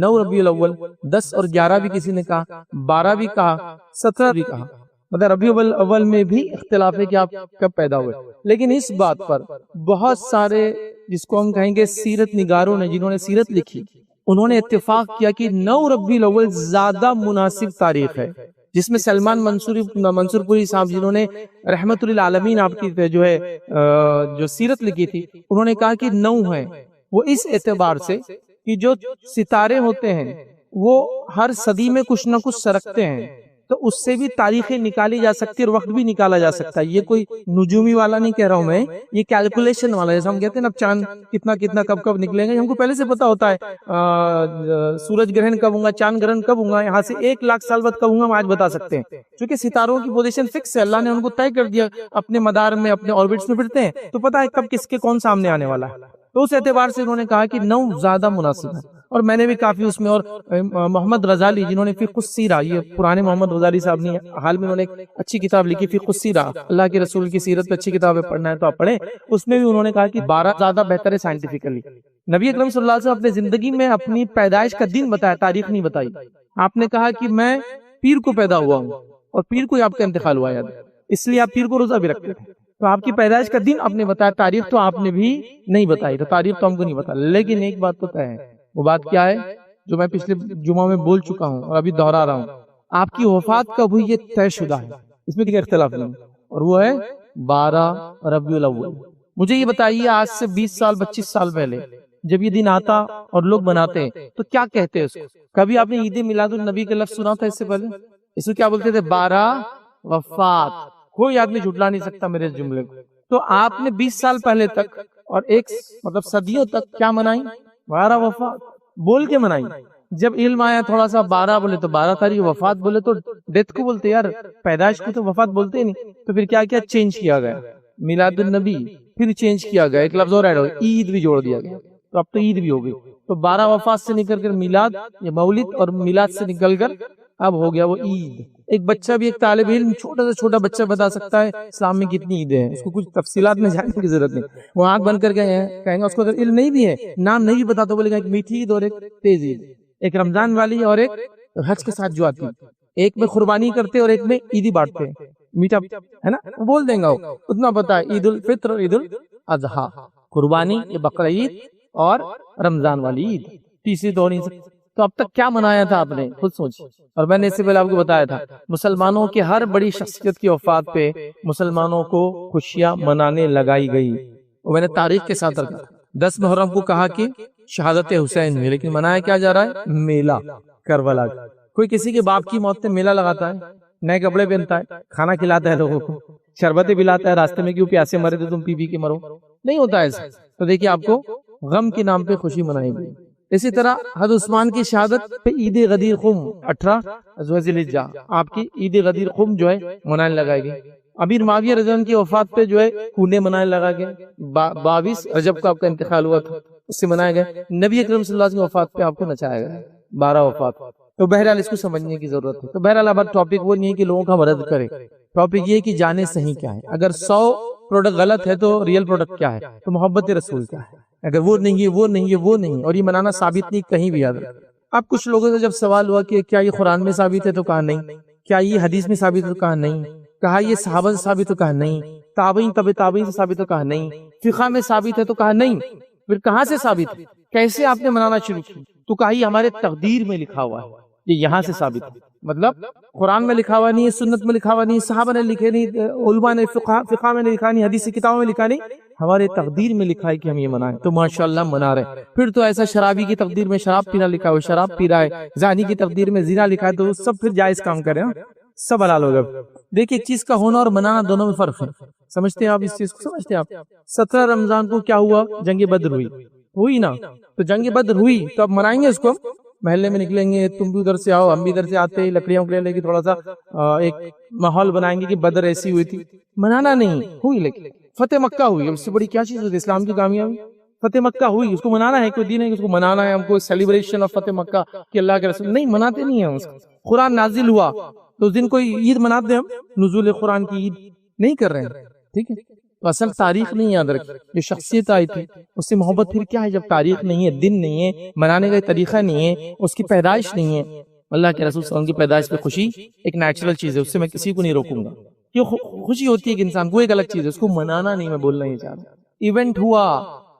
S3: 9 ربیع الاول، 10 اور 11 بھی کسی نے کہا، 12 بھی کہا، 17 بھی کہا، مطلب ربیع الاول میں بھی اختلاف ہے کہ آپ کب پیدا ہوئے۔ لیکن اس بات پر بہت سارے جس کو ہم کہیں گے سیرت نگاروں نے، جنہوں نے سیرت لکھی، انہوں نے اتفاق کیا کہ 9 ربیع الاول زیادہ مناسب تاریخ ہے، جس میں سلمان منصور پوری صاحب جنہوں نے رحمت للعالمین آپ کی جو سیرت لکھی تھی، انہوں نے کہا کہ 9 ہے، وہ اس اعتبار سے کہ جو ستارے ہوتے ہیں وہ ہر صدی میں کچھ نہ کچھ سرکتے ہیں، تو اس سے بھی تاریخیں نکالی جا سکتی ہے اور وقت بھی نکالا جا سکتا ہے۔ یہ کوئی نجومی والا نہیں کہہ رہا ہوں میں، یہ کیلکولیشن والا ہے، جیسے ہم کہتے ہیں نا اب چاند کتنا کب نکلے گا، ہم کو پہلے سے پتا ہوتا ہے سورج گرہن کب ہوگا، چاند گرہن کب ہوگا، یہاں سے 1 لاکھ سال بعد کب ہوگا ہم آج بتا سکتے ہیں، کیونکہ ستاروں کی پوزیشن فکس ہے، اللہ نے ان کو طے کر دیا، اپنے مدار میں اپنے آربٹس میں پھرتے ہیں، تو پتا ہے کب کس کے کون سامنے آنے والا ہے، تو اس اعتبار سے انہوں نے کہا کہ 9 زیادہ مناسب ہے۔ اور میں نے بھی کافی اس میں، اور محمد غزالی جنہوں نے فقہ السیرہ، یہ پرانے محمد غزالی صاحب نے حال میں انہوں نے ایک اچھی کتاب لکھی فقہ السیرہ، اللہ کے رسول کی سیرت پہ اچھی کتاب ہے، پڑھنا ہے تو آپ پڑھیں، اس میں بھی انہوں نے کہا کہ 12 زیادہ بہتر ہے سائنٹیفکلی۔ نبی اکرم صلی اللہ علیہ وسلم اپنے زندگی میں اپنی پیدائش کا دن بتایا، تاریخ نہیں بتائی۔ آپ نے کہا کہ میں پیر کو پیدا ہوا ہوں اور پیر کو ہی آپ کا انتقال ہوا ہے، اس لیے آپ پیر کو روزہ بھی رکھتے تھے، تو آپ کی پیدائش کا دن آپ نے بتایا، تاریخ تو آپ نے بھی نہیں بتائی، تو تاریخ تو ہم کو نہیں بتا، لیکن ایک بات تو طے ہے، وہ بات کیا ہے جو میں پچھلے جمعہ میں بول چکا ہوں اور ابھی دہرا رہا ہوں، آپ کی وفات کب ہوئی یہ طے شدہ ہے، اس میں کوئی اختلاف نہیں، اور وہ ہے 12 ربیع الاول۔ مجھے یہ بتائیے آج سے 20 سال 25 سال پہلے جب یہ دن آتا اور لوگ بناتے ہیں تو کیا کہتے ہیں اس کو؟ کبھی آپ نے عید میلاد النبی کا لفظ سنا تھا اس سے پہلے؟ اس کو کیا بولتے تھے؟ 12 وفات۔ کوئی آدمی جھٹلا نہیں سکتا میرے اس جملے کو۔ تو آپ نے 20 سال پہلے تک اور ایک مطلب صدیوں تک کیا منائی؟ 12 وفات بول کے منائی۔ جب علم آیا تھوڑا سا 12 بولے تو 12 تاریخ، وفات بولے تو ڈیتھ کو بولتے، یار پیدائش کو تو وفات بولتے نہیں، تو پھر کیا کیا چینج کیا گیا؟ میلاد النبی پھر چینج کیا گیا، ایک لفظ اور ایڈ ہو گیا، عید بھی جوڑ دیا گیا، تو اب تو عید بھی ہو گئی۔ تو 12 وفات سے نکل کر میلاد یا مولد، اور میلاد سے نکل کر اب ہو گیا وہ عید۔ ایک بچہ بھی، ایک طالب علم چھوٹا سے چھوٹا بچہ بتا سکتا ہے اسلام میں کتنی عیدیں ہیں، اس کو کچھ تفصیلات میں جاننے کی ضرورت نہیں، وہ آنکھ بند کر کے کہیں گا، اس کو اگر علم نہیں بھی ہے، نام نہیں بھی پتا تو بولے گا ایک میٹھی عید اور ایک تیز عید، ایک رمضان والی اور ایک حج کے ساتھ جو آتی ہے، ایک میں قربانی کرتے اور ایک میں عیدی بانٹتے ہیں، میٹھا ہے نا، بول دیں گا، وہ اتنا پتا ہے، عید الفطر اور عید الاضحیٰ، قربانی یہ بقرعید اور رمضان والی عید، تیسری تو نہیں سکتی۔ تو اب تک کیا منایا تھا آپ نے خود سوچ، اور میں نے اس سے پہلے آپ کو بتایا تھا مسلمانوں کے ہر بڑی شخصیت کی وفات پہ مسلمانوں کو خوشیاں منانے لگائی گئی، وہ میں نے تاریخ کے ساتھ رکھا۔ 10 محرم کو کہا کہ شہادت حسین ہوئی، لیکن منایا کیا جا رہا ہے؟ میلہ کربلا۔ کوئی کسی کے باپ کی موت پہ میلہ لگاتا ہے، نئے کپڑے پہنتا ہے، کھانا کھلاتا ہے لوگوں کو، شربتیں پلاتا ہے، راستے میں کیوں پیاسے مرے تو تم پی کے مرو، نہیں ہوتا ایسا۔ تو دیکھیے آپ کو غم کے نام پہ خوشی منائی گئی۔ اسی طرح حضرت عثمان کی شہادت پہ عید غدیر خم 18 ذی الحجہ، آپ کی عید غدیر خم جو ہے منانے لگائی گئی۔ امیر معاویہ رضی اللہ عنہ کی وفات پہ جو ہے کونے منانے لگا گیا، 22 رجب کو آپ کا انتقال ہوا تھا، اس سے منایا گیا۔ نبی اکرم صلی اللہ علیہ وسلم کی وفات پہ آپ کو نچایا گیا، 12 وفات۔ تو بہرحال اس کو سمجھنے کی ضرورت ہے. تو بہرحال اب ٹاپک وہ نہیں ہے کہ لوگوں کا مرد کرے، ٹاپک یہ ہے کہ جانے صحیح کیا ہے. اگر 100 پروڈکٹ غلط ہے تو ریئل پروڈکٹ کیا ہے، تو محبت رسول کیا ہے. اگر وہ نہیں ہے، وہ نہیں ہے، وہ نہیں، اور یہ منانا ثابت نہیں کہیں بھی. یاد رکھ، اب کچھ لوگوں سے جب سوال ہوا کہ کیا یہ قرآن میں ثابت ہے، تو کہا نہیں. کیا یہ حدیث میں ثابت ہے، تو کہا نہیں. کہا یہ صحابہ سے ثابت، تو کہا نہیں. تابعین تبع تابعین سے ثابت، تو کہا نہیں. فقہ میں ثابت ہے، تو کہا نہیں. پھر کہاں سے ثابت ہے، کیسے آپ نے منانا شروع کی؟ تو کہا یہ ہمارے تقدیر میں لکھا ہوا ہے، یہ یہاں سے ثابت ہے. مطلب قرآن میں لکھا ہوا نہیں ہے، سنت میں لکھا ہوا نہیں، صحابہ نے لکھے نہیں، علماء نے فقہ میں لکھا نہیں، حدیث کتابوں میں لکھا نہیں، ہمارے تقدیر میں لکھا ہے کہ ہم یہ منائیں. تو ماشاءاللہ منا رہے. پھر تو ایسا شرابی کی تقدیر میں شراب پینا لکھا ہے، شراب پی رہا ہے. زانی کی تقدیر میں زنا لکھا ہے، تو سب پھر جائز کام کریں، سب حلال ہوگا. دیکھیں، ایک چیز کا ہونا اور منانا دونوں میں فرق ہے. سمجھتے ہیں آپ اس چیز کو؟ سمجھتے ہیں آپ؟ 17 رمضان کو کیا ہوا؟ جنگ بدر ہوئی نا. تو جنگ بدر ہوئی تو اب منائیں گے اس کو. محلے میں نکلیں گے، تم بھی ادھر سے آؤ، ہم بھی ادھر سے آتے ہی لکڑیاں لے کے تھوڑا سا ایک ماحول بنائیں گے کہ بدر ایسی ہوئی تھی. منانا نہیں ہوئی، لیکن فتح مکہ ہوئی. اس سے بڑی کیا چیز ہوتی ہے اسلام کی کامیابی؟ فتح مکہ ہوئی، اس کو منانا ہے. کوئی دین ہے کہ اس کو منانا ہے ہم کو سیلیبریشن آف فتح مکہ کہ اللہ کے رسول؟ نہیں، مناتے نہیں ہیں. اس کو قرآن نازل ہوا تو اس دن کوئی عید مناتے ہیں، ہم نزول قرآن کی عید نہیں کر رہے ہیں. ٹھیک ہے، تو اصل تاریخ نہیں یاد رکھی، جو شخصیت آئی تھی اس سے محبت پھر کیا ہے جب تاریخ نہیں ہے، دن نہیں ہے، منانے کا طریقہ نہیں ہے، اس کی پیدائش نہیں ہے. اللہ کے رسول صلی اللہ علیہ وسلم کی پیدائش پہ خوشی ایک نیچرل چیز ہے، اس سے میں کسی کو نہیں روکوں گا. یہ خوشی ہوتی ہے کہ انسان کو، ایک الگ چیز ہے، اس کو منانا نہیں. میں بولنا یہ چاہ رہا ہوں، ایونٹ ہوا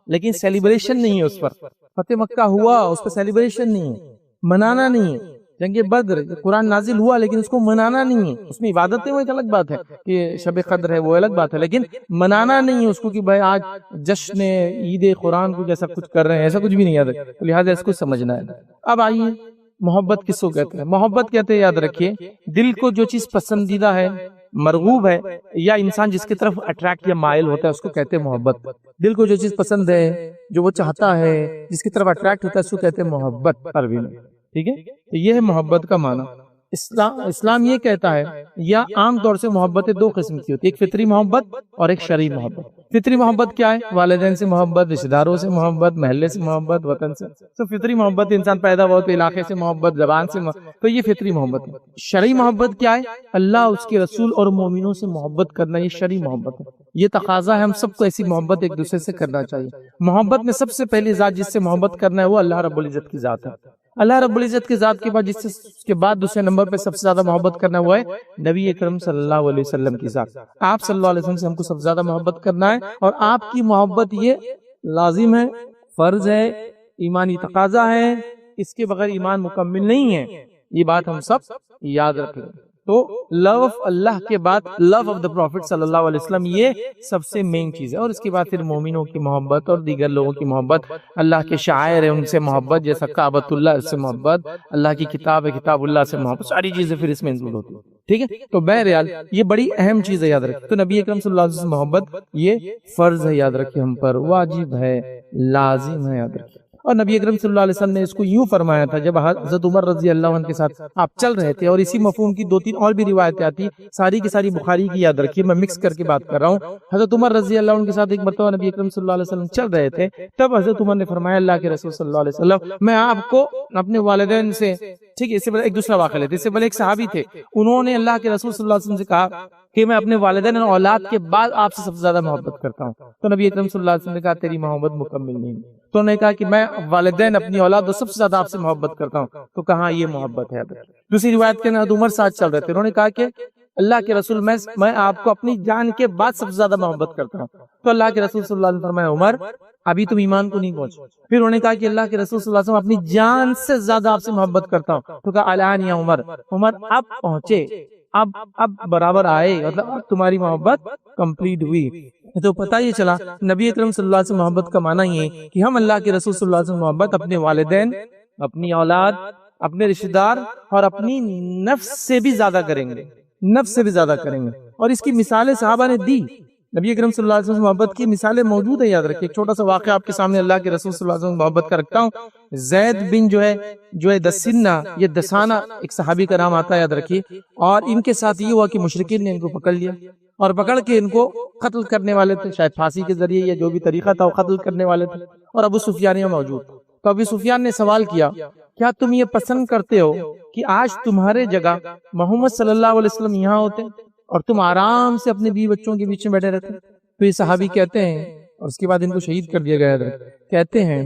S3: لیکن سیلیبریشن نہیں ہے اس پر. فتح مکہ ہوا، اس پر سیلیبریشن نہیں ہے، منانا نہیں ہے. جنگ بدر قرآن نازل ہوا لیکن اس کو منانا نہیں ہے. اس میں عبادتیں وہ ایک الگ بات ہے کہ شب قدر ہے، وہ الگ بات ہے، لیکن منانا نہیں ہے اس کو کہ بھائی آج جشن عید قرآن کو جیسا کچھ کر رہے ہیں، ایسا کچھ بھی نہیں. یاد رکھیں، تو لہٰذا اس کو سمجھنا ہے. اب آئیے، محبت کس کو کہتے ہیں؟ محبت کہتے ہیں، یاد رکھیے، دل کو جو چیز پسندیدہ ہے، مرغوب ہے، یا انسان جس کی طرف اٹریکٹ یا مائل ہوتا ہے، اس کو کہتے ہیں محبت. دل کو جو چیز پسند ہے، جو وہ چاہتا ہے، جس کی طرف اٹریکٹ ہوتا ہے، اس کو کہتے ہیں محبت. عربی میں ٹھیک ہے، تو یہ ہے محبت کا معنی. اسلام یہ کہتا ہے، یا عام طور سے محبتیں دو قسم کی ہوتی ہے، ایک فطری محبت اور ایک شرعی محبت. فطری محبت کیا ہے؟ والدین سے محبت، رشتہ داروں سے محبت، محلے سے محبت، وطن سے. تو فطری محبت انسان پیدا ہوا تو علاقے سے محبت، زبان سے محبت، تو یہ فطری محبت ہے. شرعی محبت کیا ہے؟ اللہ، اس کے رسول اور مومنوں سے محبت کرنا، یہ شرعی محبت ہے. یہ تقاضا ہے، ہم سب کو ایسی محبت ایک دوسرے سے کرنا چاہیے. محبت میں سب سے پہلی ذات جس سے محبت کرنا ہے وہ اللہ رب العزت کی ذات ہے. اللہ رب العزت کی ذات کے بعد جس سے اس کے بعد دوسرے نمبر پہ سب سے زیادہ محبت کرنا وہ ہے نبی اکرم صلی اللہ علیہ وسلم کی ذات. آپ صلی اللہ علیہ وسلم سے ہم کو سب سے زیادہ محبت کرنا ہے، اور آپ کی محبت یہ لازم ہے، فرض ہے، ایمانی تقاضا ہے. اس کے بغیر ایمان مکمل نہیں ہے. یہ بات ہم سب یاد رکھیں. تو لو آف اللہ کے بعد لو آف دا پروفٹ صلی اللہ علیہ وسلم، یہ سب سے مین چیز ہے. اور اس کے بعد پھر مومنوں کی محبت اور دیگر لوگوں کی محبت، اللہ کے شاعر ہیں ان سے محبت، جیسا کعبۃ اللہ سے محبت، اللہ کی کتاب ہے کتاب اللہ سے محبت، ساری چیزیں پھر اس میں انکلوڈ ہوتی ہیں. ٹھیک ہے، تو بہرحال یہ بڑی اہم چیز ہے، یاد رکھیں. تو نبی اکرم صلی اللہ علیہ وسلم محبت یہ فرض ہے، یاد رکھیں، ہم پر واجب ہے، لازم ہے، یاد رکھیں. اور نبی اکرم صلی اللہ علیہ وسلم نے اس کو یوں فرمایا تھا جب حضرت عمر رضی اللہ عنہ کے ساتھ آپ چل رہے تھے. اور اسی مفہوم کی 2-3 اور بھی روایتیں آتی، ساری کی ساری بخاری کی، یاد رکھیے، میں مکس کر کے بات کر رہا ہوں. حضرت عمر رضی اللہ عنہ کے ساتھ ایک مرتبہ نبی اکرم صلی اللہ علیہ وسلم چل رہے تھے. تب حضرت عمر نے فرمایا، اللہ کے رسول صلی اللہ علیہ وسلم، میں آپ کو اپنے والدین سے، ٹھیک ہے، اس سے پہلے ایک دوسرا واقعہ لیتے. اس سے پہلے ایک صحابی تھے، انہوں نے اللہ کے رسول صلی اللہ علیہ وسلم سے کہا کہ میں اپنے والدین اور اولاد کے بعد آپ سے سب سے زیادہ محبت کرتا ہوں. تو نبی اکرم صلی اللہ علیہ وسلم نے کہا، تیری محبت مکمل نہیں. تو انہوں نے کہا کہ میں والدین، اپنی اولاد اور سب سے زیادہ آپ سے محبت کرتا ہوں. تو کہاں یہ محبت ہے. دوسری روایت کے اندر عمر ساتھ چل رہے تھے، انہوں نے کہا کہ اللہ کے رسول، میں آپ کو اپنی جان کے بعد سب سے زیادہ محبت کرتا ہوں. تو اللہ کے رسول صلی اللہ علیہ وسلم نے فرمایا، عمر ابھی تم ایمان کو نہیں پہنچے. پھر انہوں نے کہا کہ اللہ کے رسول صلی اللہ علیہ وسلم، اپنی جان سے زیادہ آپ سے محبت کرتا ہوں. تو کہا، الان یا عمر، عمر اب پہنچے، اب برابر آئے، مطلب اب تمہاری محبت کمپلیٹ ہوئی. تو پتہ یہ چلا نبی اکرم صلی اللہ علیہ وسلم محبت کا معنی یہ کہ ہم اللہ کے رسول صلی اللہ علیہ وسلم محبت اپنے والدین، اپنی اولاد، اپنے رشتہ دار اور اپنی نفس سے بھی زیادہ کریں گے، نفس سے بھی زیادہ کریں گے. اور اس کی مثالیں صحابہ نے دی. نبی اکرم صلی اللہ علیہ وسلم محبت کی مثالیں موجود ہیں، یاد رکھیے. ایک چھوٹا سا واقعہ آپ کے سامنے اللہ کے رسول صلی اللہ علیہ وسلم محبت کا رکھتا ہوں. زید بن جو ہے دسنہ، یہ دسانہ ایک صحابی کا نام آتا ہے، یاد رکھیے. اور ان کے ساتھ یہ ہوا کہ مشرکین نے ان کو پکڑ لیا اور پکڑ کے ان کو قتل کرنے والے تھے، شاید پھانسی کے ذریعے یا جو بھی طریقہ تھا وہ قتل کرنے والے تھے. اور ابو سفیان یہاں موجود. تو ابو سفیان نے سوال کیا کیا تم یہ پسند کرتے ہو کہ آج تمہارے جگہ محمد صلی اللہ علیہ وسلم یہاں ہوتے اور تم آرام سے اپنے بیوی بچوں کے بیچ میں بیٹھے رہتے؟ تو یہ صحابی کہتے ہیں، اور اس کے بعد ان کو شہید کر دیا گیا ہے، کہتے ہیں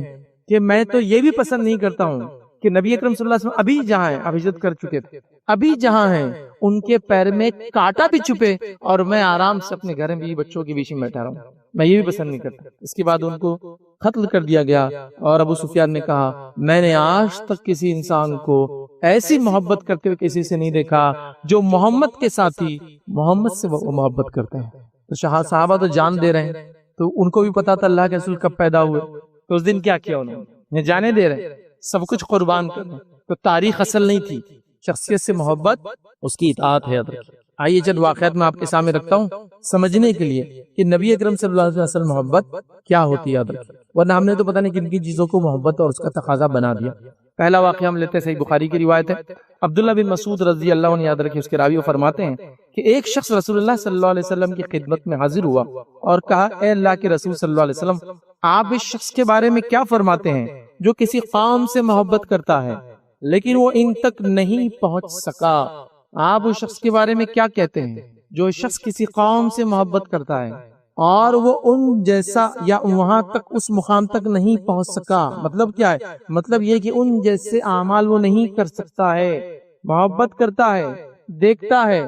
S3: کہ میں تو یہ بھی پسند نہیں کرتا ہوں کہ نبی اکرم صلی اللہ علیہ وسلم ابھی جہاں ہیں، اب ہجرت کر چکے تھے، ابھی جہاں ہیں ان کے پیر میں کانٹا بھی چھپے اور میں آرام سے اپنے گھر میں بچوں کے بیچ میں بیٹھا رہا ہوں، میں یہ بھی پسند نہیں کرتا۔ اس کے بعد ان کو قتل کر دیا گیا، اور ابو سفیان نے کہا میں نے آج تک کسی انسان کو ایسی محبت کرتے ہوئے کسی سے نہیں دیکھا جو محمد کے ساتھی محمد سے وہ محبت کرتے ہیں۔ تو صحابہ تو جان دے رہے ہیں، تو ان کو بھی پتا تھا اللہ کے رسول کب پیدا ہوئے، تو اس دن کیا کیا انہوں نے، جانے دے رہے، سب کچھ قربان کر رہے۔ تو تاریخ اصل نہیں تھی، شخصیت سے محبت اس کی اطاعت ہے۔ آئیے چند واقعات میں آپ کے سامنے رکھتا ہوں سمجھنے کے لیے کہ نبی اکرم صلی اللہ علیہ وسلم اصل محبت کیا ہوتی ہے، ورنہ ہم نے تو پتہ نہیں کن کی چیزوں کو محبت اور اس کا تقاضا بنا دیا۔ پہلا واقعہ ہم لیتے ہیں، صحیح بخاری کی روایت ہے، عبداللہ بن مسعود رضی اللہ عنہ، یاد رکھیں اس کے راوی فرماتے ہیں کہ ایک شخص رسول اللہ صلی اللہ علیہ وسلم کی خدمت میں حاضر ہوا اور کہا اے اللہ کے رسول صلی اللہ علیہ وسلم، آپ اس شخص کے بارے میں کیا فرماتے ہیں جو کسی قوم سے محبت کرتا ہے لیکن وہ ان تک نہیں پہنچ سکا؟ آپ اس شخص کے بارے میں کیا کہتے ہیں جو شخص کسی قوم سے محبت کرتا ہے اور وہ ان جیسا یا وہاں تک اس مقام تک نہیں پہنچ سکا؟ مطلب کیا ہے؟ مطلب یہ کہ ان جیسے اعمال وہ نہیں کر سکتا ہے، محبت کرتا ہے، دیکھتا ہے،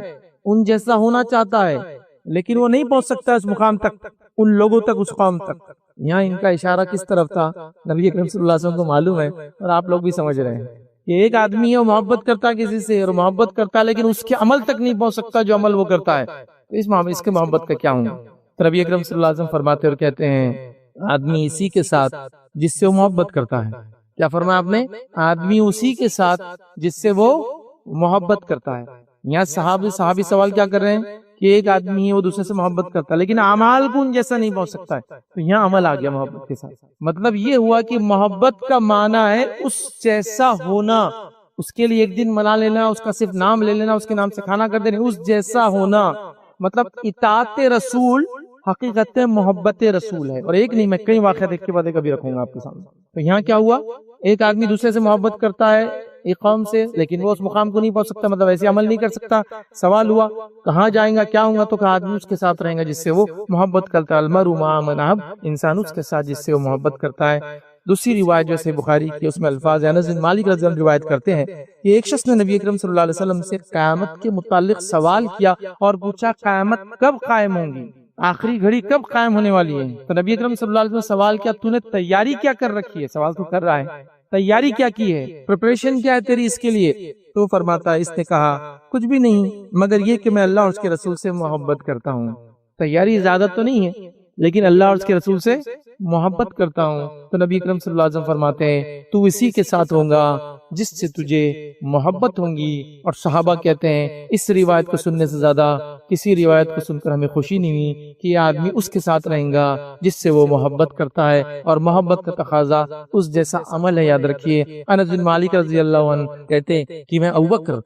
S3: ان جیسا ہونا چاہتا ہے، لیکن وہ نہیں پہنچ سکتا اس مقام تک، ان لوگوں تک، اس قوم تک۔ یہاں ان کا اشارہ کس طرف تھا؟ نبی اکرم صلی اللہ علیہ وسلم کو معلوم ہے اور آپ لوگ بھی سمجھ رہے ہیں کہ ایک آدمی ہے وہ محبت کرتا ہے کسی سے، اور محبت کرتا ہے لیکن اس کے عمل تک نہیں پہنچ سکتا جو عمل وہ کرتا ہے، اس کے محبت کا کیا ہوں؟ تو نبی اکرم صلی اللہ علیہ وسلم فرماتے اور کہتے ہیں آدمی اسی کے ساتھ جس سے وہ محبت کرتا ہے۔ کیا فرمایا آپ نے؟ آدمی اسی کے ساتھ جس سے وہ محبت کرتا ہے۔ یہاں صحابی سوال کیا کر رہے ہیں کہ ایک آدمی ہے وہ دوسرے سے محبت کرتا ہے لیکن اعمال کو ان جیسا نہیں پہنچ سکتا ہے، تو یہاں عمل آ گیا محبت کے ساتھ۔ مطلب یہ ہوا کہ محبت کا معنی ہے اس جیسا ہونا، اس کے لیے ایک دن منا لینا، اس کا صرف نام لے لینا، اس کے نام سے کھانا کر دینا، اس جیسا ہونا۔ مطلب اطاعت رسول حقیقت محبت رسول ہے، اور ایک نہیں، میں کئی واقعات ایک کے بعد ایک ابھی رکھوں گا آپ کے سامنے۔ تو یہاں کیا ہوا؟ ایک آدمی دوسرے سے محبت کرتا ہے ایک قوم سے لیکن وہ اس مقام کو نہیں پہنچ سکتا، مطلب ایسے عمل نہیں کر سکتا۔ سوال ہوا کہاں جائیں گا، کیا ہوں گا؟ تو کہا آدمی اس کے ساتھ رہیں گا جس سے وہ محبت کرتا ہے، المرء مع من احب، انسان اس کے ساتھ جس سے وہ محبت کرتا ہے۔ دوسری روایت جیسے بخاری کی، اس میں الفاظ انس بن مالک رضی اللہ عنہ روایت کرتے ہیں کہ ایک شخص نے نبی اکرم صلی اللہ علیہ وسلم سے قیامت کے متعلق سوال کیا اور پوچھا قیامت کب قائم ہوں گی، آخری گھڑی کب قائم ہونے والی ہے؟ تو نبی اکرم صلی اللہ علیہ وسلم سوال کیا تو نے تیاری کیا کر رکھی ہے؟ سوال تو کر رہا ہے، تیاری کیا کی ہے، پریپریشن کیا ہے تیری اس کے لیے؟ تو فرماتا ہے، اس نے کہا کچھ بھی نہیں مگر یہ کہ میں اللہ اور اس کے رسول سے محبت کرتا ہوں۔ تیاری زیادہ تو نہیں ہے لیکن اللہ اور اس کے رسول سے محبت کرتا ہوں۔ تو نبی اکرم صلی اللہ علیہ وسلم فرماتے ہیں تو اسی کے ساتھ ہوگا جس سے تجھے محبت ہوں گی۔ اور صحابہ کہتے ہیں اس روایت کو سننے سے زیادہ کسی روایت کو سن کر ہمیں خوشی نہیں ہوئی کہ یہ آدمی اس کے ساتھ رہیں گا جس سے وہ محبت کرتا ہے، اور محبت کا تقاضا اس جیسا عمل ہے۔ یاد رکھیے انس بن مالک رضی اللہ عنہ کہتے ہیں کہ میں ابوبکر،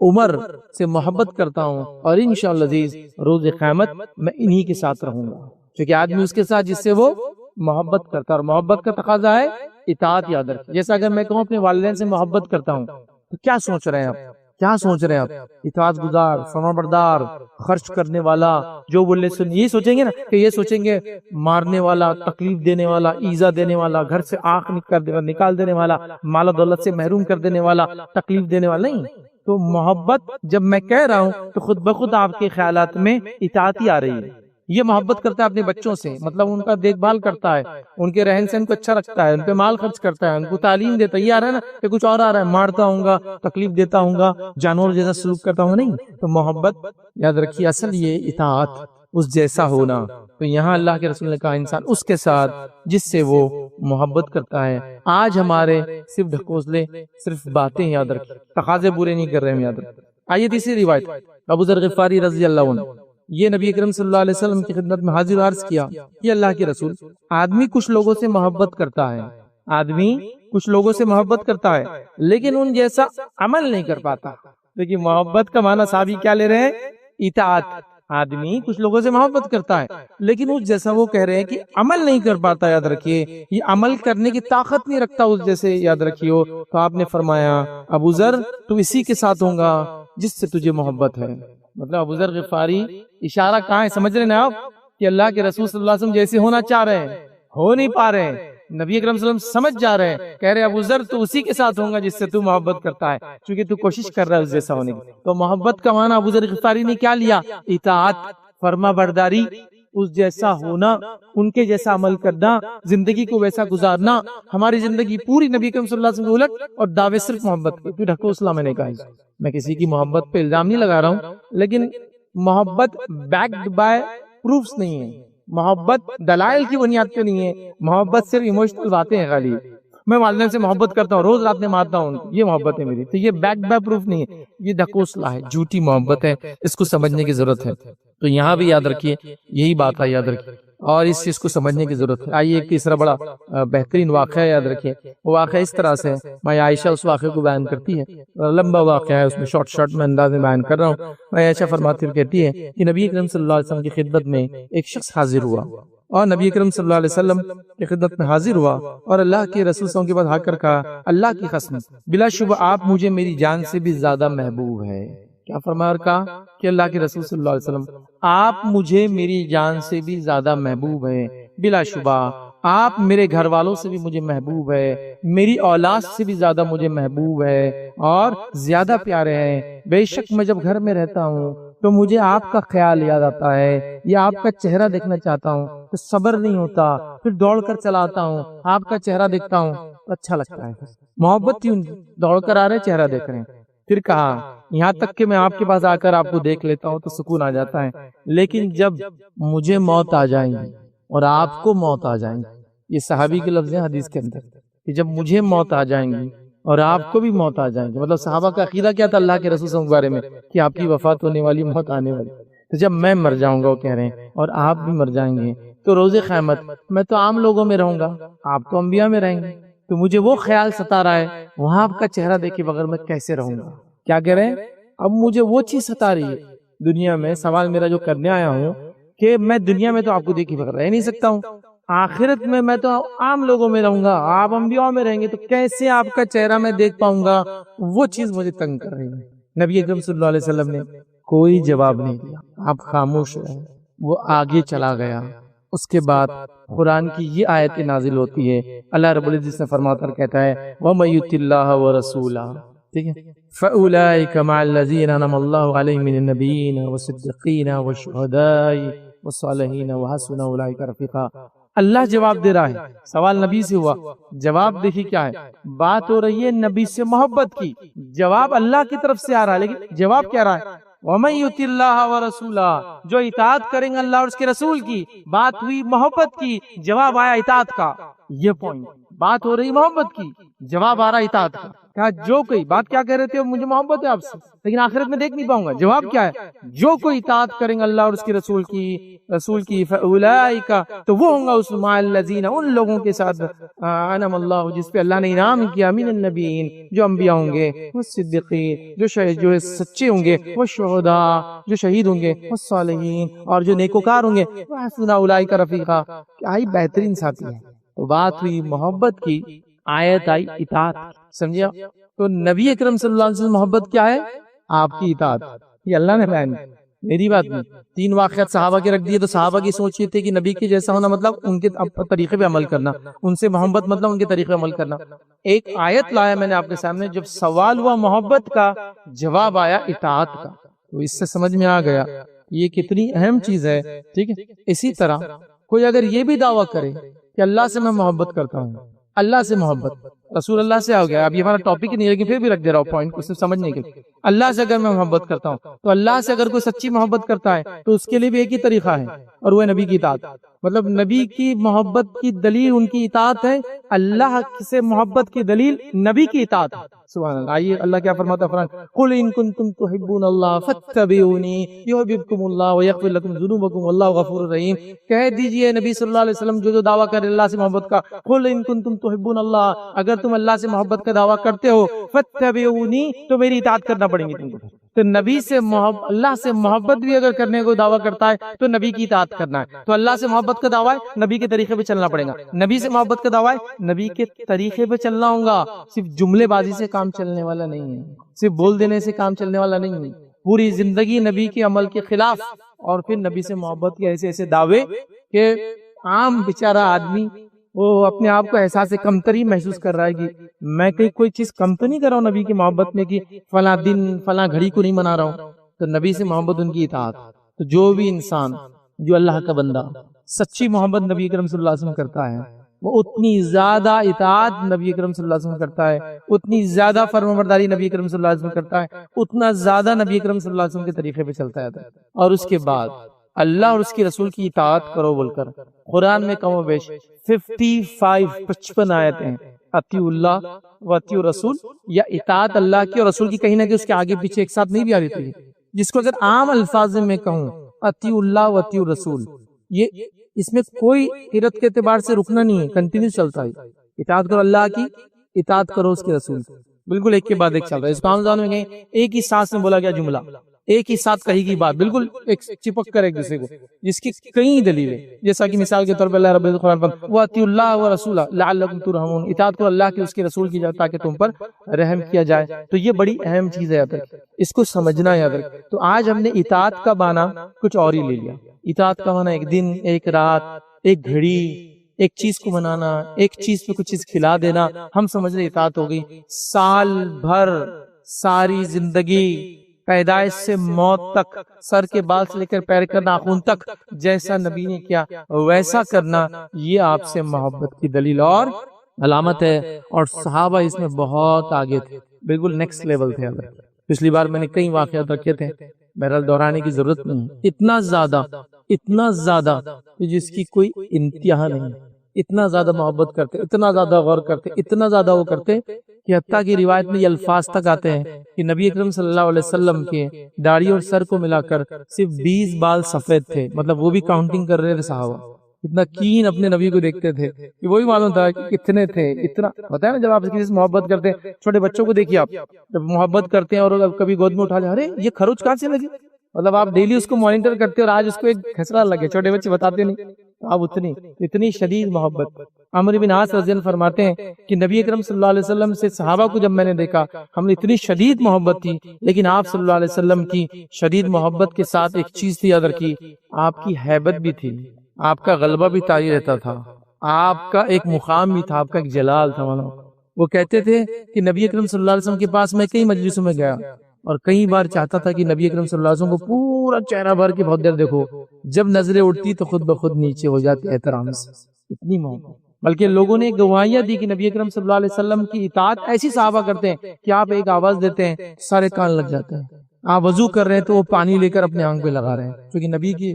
S3: عمر سے محبت کرتا ہوں، اور انشاءاللہ عزیز روز قیامت میں انہی کے ساتھ رہوں گا، کیونکہ آدمی اس کے ساتھ جس سے وہ محبت کرتا ہے، اور محبت کا تقاضا ہے اطاعت۔ یاد رکھیں، جیسا اگر میں کہوں اپنے والدین سے محبت کرتا ہوں تو کیا سوچ رہے ہیں آپ؟ کیا سوچ رہے ہیں آپ؟ اطاعت گزار، فرمانبردار، خرچ کرنے والا، جو بولے سن، یہ سوچیں گے نا کہ یہ سوچیں گے مارنے والا، تکلیف دینے والا، ایذا دینے والا، گھر سے آنکھ نکال دینے والا، مال و دولت سے محروم کر دینے والا، تکلیف دینے والا نہیں۔ تو محبت جب میں کہہ رہا ہوں تو خود بخود آپ کے خیالات میں اطاعت ہی آ رہی ہے۔ یہ محبت کرتا ہے اپنے بچوں سے، مطلب ان کا دیکھ بھال کرتا ہے، ان کے رہن سہن کو اچھا رکھتا ہے، ان پہ مال خرچ کرتا ہے، ان کو تعلیم دیتا ہے۔ یہ آ رہا ہے نا کہ کچھ اور آ رہا ہے، مارتا ہوں گا، تکلیف دیتا ہوں گا، جانور جیسا سلوک کرتا ہوں گا، نہیں۔ تو محبت یاد رکھیے اصل یہ اطاعت، اس جیسا ہونا۔ تو یہاں اللہ کے رسول نے کہا انسان اس کے ساتھ جس سے وہ محبت کرتا ہے۔ آج ہمارے صرف ڈھکوسلے، صرف باتیں، یاد رکھیں، تقاضے پورے نہیں کر رہے ہم، یاد رکھیں۔ آئیے تیسری روایت، ابو ذر غفاری رضی اللہ عنہ، یہ نبی اکرم صلی اللہ علیہ وسلم کی خدمت میں حاضر عرض کیا کہ اللہ کے رسول، آدمی کچھ لوگوں سے محبت کرتا ہے، آدمی کچھ لوگوں سے محبت کرتا ہے لیکن ان جیسا عمل نہیں کر پاتا۔ لیکن محبت کا معنی صحابی کیا لے رہے ہیں؟ اطاعت۔ آدمی کچھ لوگوں سے محبت کرتا ہے لیکن اس جیسا وہ کہہ رہے ہیں کہ عمل نہیں کر پاتا، یاد رکھیے یہ عمل کرنے کی طاقت نہیں رکھتا اس جیسے، یاد رکھیے. تو آپ نے فرمایا ابو ذر تو اسی کے ساتھ ہوں گا جس سے تجھے محبت ہے. مطلب ابو ذر غفاری اشارہ کہاں ہے سمجھ رہے ہیں آپ کہ اللہ کے رسول صلی اللہ علیہ وسلم جیسے ہونا چاہ رہے ہیں ہو نہیں پا رہے ہیں. نبی اکرم صلی اللہ علیہ وسلم سمجھ جا رہے ہیں، کہہ رہے ابو ذر تو اسی کے ساتھ ہوں گا جس سے تو محبت کرتا ہے چونکہ تو کوشش کر رہا ہے اس جیسا ہونے کی. تو محبت کا معنی ابو ذر غفاری نے کیا لیا؟ اطاعت، فرما برداری، اس جیسا ہونا، ان کے جیسا عمل کرنا، زندگی کو ویسا گزارنا. ہماری زندگی پوری نبی اکرم صلی اللہ علیہ وسلم کی الٹ اور دعوے صرف محبت کے. پھر ڈھکو اسلام میں نے کہا میں کسی کی محبت پہ الزام نہیں لگا رہا ہوں لیکن محبت بیکڈ بائی پروفس نہیں ہے، محبت دلائل کی بنیاد پہ نہیں ہے، محبت صرف ایموشنل باتیں ہیں. خالی میں والدین سے محبت کرتا ہوں، روز رات میں مارتا ہوں، یہ محبت ہے میری، تو یہ بیکڈ بائی پروف نہیں ہے، یہ ڈھکوسلا ہے، جھوٹی محبت ہے. اس کو سمجھنے کی ضرورت ہے. تو یہاں بھی یاد رکھیے یہی بات ہے، یاد رکھیے اور اس چیز کو سمجھنے کی ضرورت ہے. آئیے ایک تیسرا بڑا بہترین واقعہ یاد رکھیے. وہ واقعہ اس طرح سے ہے، میں عائشہ اس واقعے کو بیان کرتی ہے، لمبا واقعہ ہے، اس میں شارٹ میں انداز میں بیان کر رہا ہوں. میں عائشہ فرماتی ہوئی کہتی ہے کہ نبی اکرم صلی اللہ علیہ وسلم کی خدمت میں ایک شخص حاضر ہوا اور نبی اکرم صلی اللہ علیہ وسلم کی خدمت میں حاضر ہوا اور اللہ کے رسول صلی اللہ علیہ وسلم کے بعد آ کر کہا اللہ کی قسم بلا شبہ آپ مجھے میری جان سے بھی زیادہ محبوب ہے. کیا فرمایا اور کہا کہ اللہ کے رسول صلی اللہ علیہ وسلم آپ مجھے میری جان سے بھی زیادہ محبوب ہے، بلا شبہ آپ میرے گھر والوں سے بھی مجھے محبوب ہے، میری اولاد سے بھی زیادہ مجھے محبوب ہے اور زیادہ پیارے ہیں. بے شک میں جب گھر میں رہتا ہوں تو مجھے آپ کا خیال یاد آتا ہے یا آپ کا چہرہ دیکھنا چاہتا ہوں تو صبر نہیں ہوتا، پھر دوڑ کر چلا آتا ہوں، آپ کا چہرہ دیکھتا ہوں اچھا لگتا ہے. محبت تھی ان کی، دوڑ کر آ رہے چہرہ دیکھ رہے ہیں. پھر کہا یہاں تک کہ میں آپ کے پاس آ کر آپ کو دیکھ لیتا ہوں تو سکون آ جاتا ہے، لیکن جب مجھے موت آ جائیں گی اور آپ کو موت آ جائیں گی، یہ صحابی کے لفظ ہیں حدیث کے اندر کہ جب مجھے موت آ جائیں گی اور آپ کو بھی موت آ جائیں گی. مطلب صحابہ کا عقیدہ کیا تھا اللہ کے رسول صلی اللہ علیہ وسلم کے بارے میں کہ آپ کی وفات ہونے والی، موت آنے والی. تو جب میں مر جاؤں گا وہ کہہ رہے ہیں اور آپ بھی مر جائیں گے تو روز قیامت میں تو عام لوگوں میں رہوں گا، آپ تو انبیاء میں رہیں گے، تو مجھے وہ خیال ستا رہا ہے وہاں آپ کا چہرہ دیکھے بغیر میں کیسے رہوں گا. کیا کہہ رہے ہیں؟ اب مجھے وہ چیز ستا رہی ہے دنیا میں. سوال میرا جو کرنے آیا ہوں کہ میں دنیا میں تو آپ کو دیکھے بغیر رہ نہیں سکتا ہوں، آخرت میں تو عام لوگوں میں رہوں گا، آپ انبیاء میں رہیں گے، تو کیسے آپ کا چہرہ میں دیکھ پاؤں گا؟ وہ چیز مجھے تنگ کر رہی ہے. نبی اکرم صلی اللہ علیہ وسلم نے کوئی جواب نہیں دیا، آپ خاموش رہے. وہ آگے چلا گیا. اس کے بعد قرآن کی یہ آیت نازل ہوتی ہے، اللہ رب العزت نے فرماتا اور کہتا ہے وَمَن يُطِعِ اللَّهَ وَرَسُولَهُ، ٹھیک ہے، فَأُولَٰئِكَ مَعَ الَّذِينَ أَنْعَمَ اللَّهُ عَلَيْهِم مِّنَ النَّبِيِّينَ وَالصِّدِّيقِينَ وَالشُّهَدَاءِ وَالصَّالِحِينَ وَحَسُنَ أُولَٰئِكَ رَفِيقًا. اللہ جواب دے رہا ہے، سوال نبی سے ہوا، جواب دیکھیے کیا ہے. بات ہو رہی ہے نبی سے محبت کی، جواب اللہ کی طرف سے آ رہا ہے، لیکن جواب کیا رہا ہے؟ وَمَن يُطِعِ اللَّهَ وَرَسُولَهُ، جو اطاعت کریں گے اللہ اور اس کے رسول کی. بات ہوئی محبت کی، جواب آیا اطاعت کا. یہ پوائنٹ، بات ہو رہی محبت کی، جواب آ رہا اطاعت کا. کہا جو کوئی، بات کیا کہہ رہے تھے؟ مجھے محبت ہے آپ سے لیکن آخرت میں دیکھ نہیں پاؤں گا. جواب کیا ہے؟ جو کوئی اطاعت کریں گے اللہ اور اس کے رسول کی فَأُولَٰئِكَ، تو وہ ہوں گا اس مَعَ الَّذِينَ، ان لوگوں کے ساتھ أَنْعَمَ اللَّهُ، جس پہ اللہ نے انعام کیا، مِنَ النَّبِيِّينَ، جو انبیاء ہوں گے، وَالصِّدِّقِينَ، جو سچے ہوں گے، وَالشُّهَدَاء، جو شہید ہوں گے، وَالصَّالِحِينَ، اور جو نیکوکار ہوں گے، وَحَسُنَ أُولَٰئِكَ رَفِيقًا. کیا ہی بہترین ساتھی ہے. تو بات ہوئی محبت کی، آیت آئی اطاعت. سمجھیا؟ تو نبی اکرم صلی اللہ علیہ وسلم محبت کیا ہے؟ آپ کی اطاعت. یہ اللہ نے بیان کی، میری بات نہیں. 3 واقعات صحابہ کے رکھ دیے تو صحابہ کی سوچ یہ تھی کہ نبی کے جیسا ہونا مطلب ان کے طریقے پہ عمل کرنا، ان سے محبت مطلب ان کے طریقے پہ عمل کرنا. ایک آیت لایا میں نے آپ کے سامنے، جب سوال ہوا محبت کا، جواب آیا اطاعت کا. تو اس سے سمجھ میں آ گیا یہ کتنی اہم چیز ہے. ٹھیک ہے، اسی طرح کوئی اگر یہ بھی دعویٰ کرے کہ اللہ سے میں محبت کرتا ہوں، اللہ سے محبت، رسول اللہ سے ہو گیا، اب یہ ہمارا ٹاپک ہی نہیں ہے لیکن پھر بھی رکھ دے رہا ہوں پوائنٹ کو صرف سمجھنے کے لیے. اللہ سے اگر میں محبت کرتا ہوں تو اللہ سے اگر کوئی سچی محبت کرتا ہے تو اس کے لیے بھی ایک ہی طریقہ ہے اور وہ ہے نبی کی اطاعت. مطلب نبی کی محبت کی دلیل ان کی اطاعت ہے، اللہ سے محبت کی دلیل نبی کی اطاعت ہے. سبحان اللہ. آئیے اللہ کیا فرماتا ہے قرآن، قُلْ إِن كُنتُمْ تُحِبُّونَ اللَّهَ فَاتَّبِعُونِي يُحْبِبْكُمُ اللَّهُ وَيَغْفِرْ لَكُمْ ذُنُوبَكُمْ وَاللَّهُ غَفُورٌ رَحِيمٌ. کہہ دیجئے نبی صلی اللہ علیہ وسلم جو دعویٰ کرے اللہ سے محبت کا، قُلْ إِن كُنتُمْ تُحِبُّونَ اللَّهَ، اگر تم اللہ سے محبت کا دعویٰ کرتے ہو، فَاتَّبِعُونِي، تو میری اطاعت کرنا پڑیں گی تم کو. تو نبی سے اللہ سے محبت بھی اگر کرنے کو دعویٰ کرتا ہے تو نبی کی اطاعت کرنا ہے. تو اللہ سے محبت کا دعویٰ ہے, نبی کے طریقے پہ چلنا پڑے گا. نبی سے محبت کا دعویٰ ہے, نبی کے طریقے پہ چلنا ہوگا. صرف جملے بازی سے کام چلنے والا نہیں ہے, صرف بول دینے سے کام چلنے والا نہیں ہے. پوری زندگی نبی کے عمل کے خلاف, اور پھر نبی سے محبت کے ایسے ایسے دعوے کہ عام بیچارہ آدمی وہ اپنے آپ کو احساس کمتری محسوس کر رہا ہے کہ میں کوئی چیز کم تو نہیں کر رہا ہوں نبی کی محبت میں, کہ فلاں دن فلاں گھڑی کو نہیں منا رہا ہوں. تو نبی سے محبت ان کی اطاعت. تو جو بھی انسان, جو اللہ کا بندہ سچی محبت نبی کرم صلی اللہ علیہ وسلم کرتا ہے, وہ اتنی زیادہ اطاعت نبی کرم صلی اللہ علیہ وسلم کرتا ہے, اتنی زیادہ فرمانبرداری نبی کرم صلی اللہ علیہ وسلم کرتا ہے, اتنا زیادہ نبی کرم صلی اللہ علیہ وسلم کے طریقے پہ چلتا ہے. اور اس کے بعد اللہ اور اس کی رسول کی اطاعت کرو بول کر قرآن میں کم و بیش 55 آیتیں ہیں. اطیع اللہ و اطیع رسول, یا اطاعت اللہ کی اور رسول کی کہیں نہ کہ اس کے آگے پیچھے ایک ساتھ نہیں بھی آ رہی تھی, جس کو اگر عام الفاظ میں کہوں اطیع اللہ و اطیع رسول, یہ اس میں کوئی قرت کے اعتبار سے رکنا نہیں ہے, کنٹینیو چلتا ہے. اطاعت کرو اللہ کی, اطاعت کرو اس کے رسول کی, بالکل ایک کے بعد ایک چل رہا ہے. اس قانون میں کہیں ایک ہی سانس میں بولا گیا جملہ, ایک ہی ساتھ کہی گئی بات, بالکل ایک چپک کر ایک دوسرے کو, جس کی کئی دلیلیں, جیسا کہ مثال کے طور پر اللہ رب القرآن پر وَأَطِيعُوا اللَّهَ وَرَسُولَهُ لَعَلَّكُمْ تُرْحَمُونَ, اطاعت کرو اللہ کی اس کے رسول کی تاکہ تم پر رحم کیا جائے. تو یہ بڑی اہم چیز ہے, یاد رکھ, اس کو سمجھنا یاد رکھ. تو آج ہم نے اطاعت کا معنی کچھ اور ہی لے لیا. اطاعت کا معنی ایک دن, ایک رات, ایک گھڑی, ایک چیز کو منانا, ایک چیز پہ کچھ چیز کھلا دینا, ہم سمجھ رہے اطاعت ہو گئی. سال بھر, ساری زندگی, پیدائش سے موت تک, سر کے بال سے لے کر پیر کے ناخن تک, جیسا نبی نے کیا ویسا کرنا, یہ آپ سے محبت کی دلیل اور علامت ہے. اور صحابہ اس میں بہت آگے تھے, بالکل نیکسٹ لیول تھے. پچھلی بار میں نے کئی واقعات رکھے تھے, بہرحال دہرانے کی ضرورت نہیں. اتنا زیادہ جس کی کوئی انتہا نہیں. اتنا زیادہ محبت کرتے, اتنا زیادہ غور کرتے, اتنا زیادہ وہ کرتے کہ حتیٰ کی روایت میں یہ الفاظ تک آتے ہیں کہ نبی اکرم صلی اللہ علیہ وسلم کے داڑھی اور سر کو ملا کر صرف 20 بال سفید تھے. مطلب وہ بھی کاؤنٹنگ کر رہے تھے صحابہ, اتنا کین اپنے نبی کو دیکھتے تھے کہ وہی معلوم تھا کہ کتنے تھے. اتنا ہوتا ہے نا, جب آپ کسی سے محبت کرتے ہیں, چھوٹے بچوں کو دیکھیے آپ, جب محبت کرتے ہیں اور کبھی گود میں اٹھا لیں, ارے یہ خروچ کہاں سے لگی, مطلب آپ ڈیلی اس کو مانیٹر کرتے اور آج اس کو ایک کھسرا لگے. چھوٹے بچے بتاتے نہیں, آپ اتنی شدید محبت. عمرو بن عاص رضی اللہ عنہ فرماتے ہیں کہ نبی اکرم صلی اللہ علیہ وسلم سے صحابہ کو جب میں نے دیکھا, ہم نے اتنی شدید محبت تھی, لیکن آپ صلی اللہ علیہ وسلم کی شدید محبت کے ساتھ ایک چیز تھی یاد رکھی, آپ کی ہیبت بھی تھی, آپ کا غلبہ بھی طاری رہتا تھا, آپ کا ایک مقام بھی تھا, آپ کا ایک جلال تھا. وہ کہتے تھے کہ نبی اکرم صلی اللہ علیہ وسلم کے پاس میں کئی مجلسوں میں گیا اور کئی بار چاہتا تھا کہ نبی اکرم صلی اللہ علیہ وسلم کو پورا چہرہ بھر کے بہت دیر دیکھو, جب نظریں اٹھتی تو خود بخود نیچے ہو جاتی احترام سے. اتنی محبت. بلکہ لوگوں نے گواہیاں دی کہ نبی اکرم صلی اللہ علیہ وسلم کی اطاعت ایسی صحابہ کرتے ہیں کہ آپ ایک آواز دیتے ہیں سارے کان لگ جاتے ہیں. آپ وضو کر رہے ہیں تو وہ پانی لے کر اپنے آنکھ پہ لگا رہے ہیں, کیونکہ نبی کی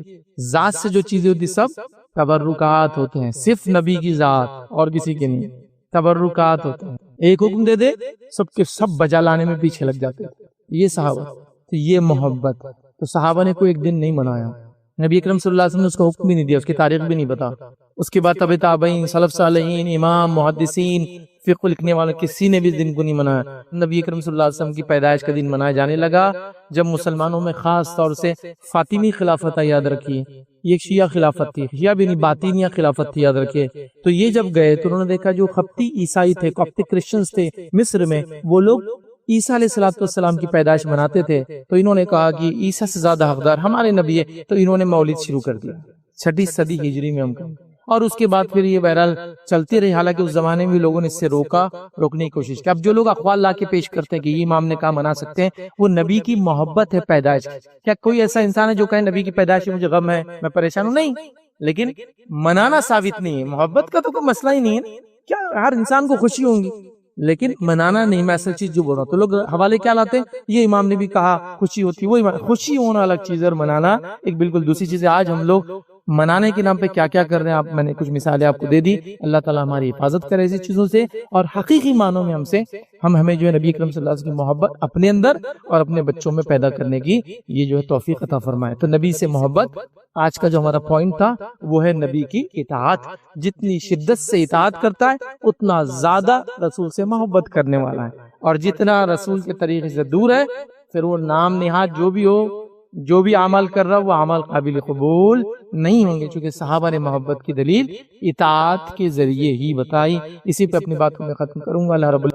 S3: ذات سے جو چیزیں ہوتی سب تبرکات ہوتے ہیں, صرف نبی کی ذات اور کسی کے نہیں, تبرکات ہوتے ہیں. ایک حکم دے دے سب کے سب بجا لانے میں پیچھے لگ جاتے ہیں. یہ صحابہ, تو یہ محبت. تو صحابہ نے کوئی ایک دن نہیں منایا, نبی اکرم صلی اللہ علیہ وسلم نے اس کا حکم بھی نہیں دیا, اس کی تاریخ بھی نہیں بتا. اس کے بعد تبع تابعین, سلف صالحین, امام, محدثین, فقہ لکھنے والے کسی نے بھی اس دن کو نہیں منایا. نبی اکرم صلی اللہ علیہ وسلم کی پیدائش کا دن منایا جانے لگا جب مسلمانوں میں خاص طور سے فاطمی خلافت, یاد رکھیے یہ شیعہ خلافت تھی, شیعہ بھی نہیں باطینیہ خلافت تھی, یاد رکھیے. تو یہ جب گئے تو انہوں نے دیکھا جو قبطی عیسائی تھے, قبطی کرسچنز تھے مصر میں, وہ لوگ عیسیٰ علیہ السلام کی پیدائش مناتے تھے. تو انہوں نے کہا کہ عیسیٰ سے زیادہ حقدار ہمارے نبی ہے, تو انہوں نے مولد شروع کر دیا 6 صدی ہجری میں ہم کا. اور اس کے بعد پھر یہ بہرحال چلتی رہی, حالانکہ اس زمانے میں لوگوں نے اس سے روکنے کی کوشش کی. اب جو لوگ اقوال لا کے پیش کرتے ہیں کہ یہ امام نے کہا منا سکتے ہیں, وہ نبی کی محبت ہے پیدائش. کیا کوئی ایسا انسان ہے جو کہے نبی کی پیدائش میں مجھے غم ہے, میں پریشان ہوں؟ نہیں, لیکن منانا ثابت نہیں ہے. محبت کا تو کوئی مسئلہ ہی نہیں ہے, کیا ہر انسان کو خوشی ہوں گی, لیکن منانا نہیں. میں اصل چیز جو بول رہا ہوں, تو لوگ حوالے کیا لاتے ہیں, یہ امام نے بھی کہا خوشی ہوتی, وہی خوشی ہونا الگ چیز ہے اور منانا ایک بالکل دوسری چیز ہے. آج ہم لوگ منانے کے نام پہ کیا کیا کر رہے ہیں, میں نے کچھ مثالیں آپ کو دے دی. اللہ تعالیٰ ہماری حفاظت کرے ایسی چیزوں سے, اور حقیقی معنوں میں ہمیں جو ہے نبی اکرم صلی اللہ علیہ وسلم کی محبت اپنے اندر اور اپنے بچوں میں پیدا کرنے کی یہ جو ہے توفیق عطا فرمائے. تو نبی سے محبت, آج کا جو ہمارا پوائنٹ تھا وہ ہے نبی کی اطاعت. جتنی شدت سے اطاعت کرتا ہے اتنا زیادہ رسول سے محبت کرنے والا ہے, اور جتنا رسول کے طریقے سے دور ہے پھر وہ نام نہاد جو بھی ہو، جو بھی عمل کر رہا وہ عمل قابل قبول نہیں ہوں گے، چونکہ صحابہ نے محبت کی دلیل اطاعت کے ذریعے ہی بتائی۔ اسی پہ اپنی بات کو میں ختم کروں گا۔ اللہ رب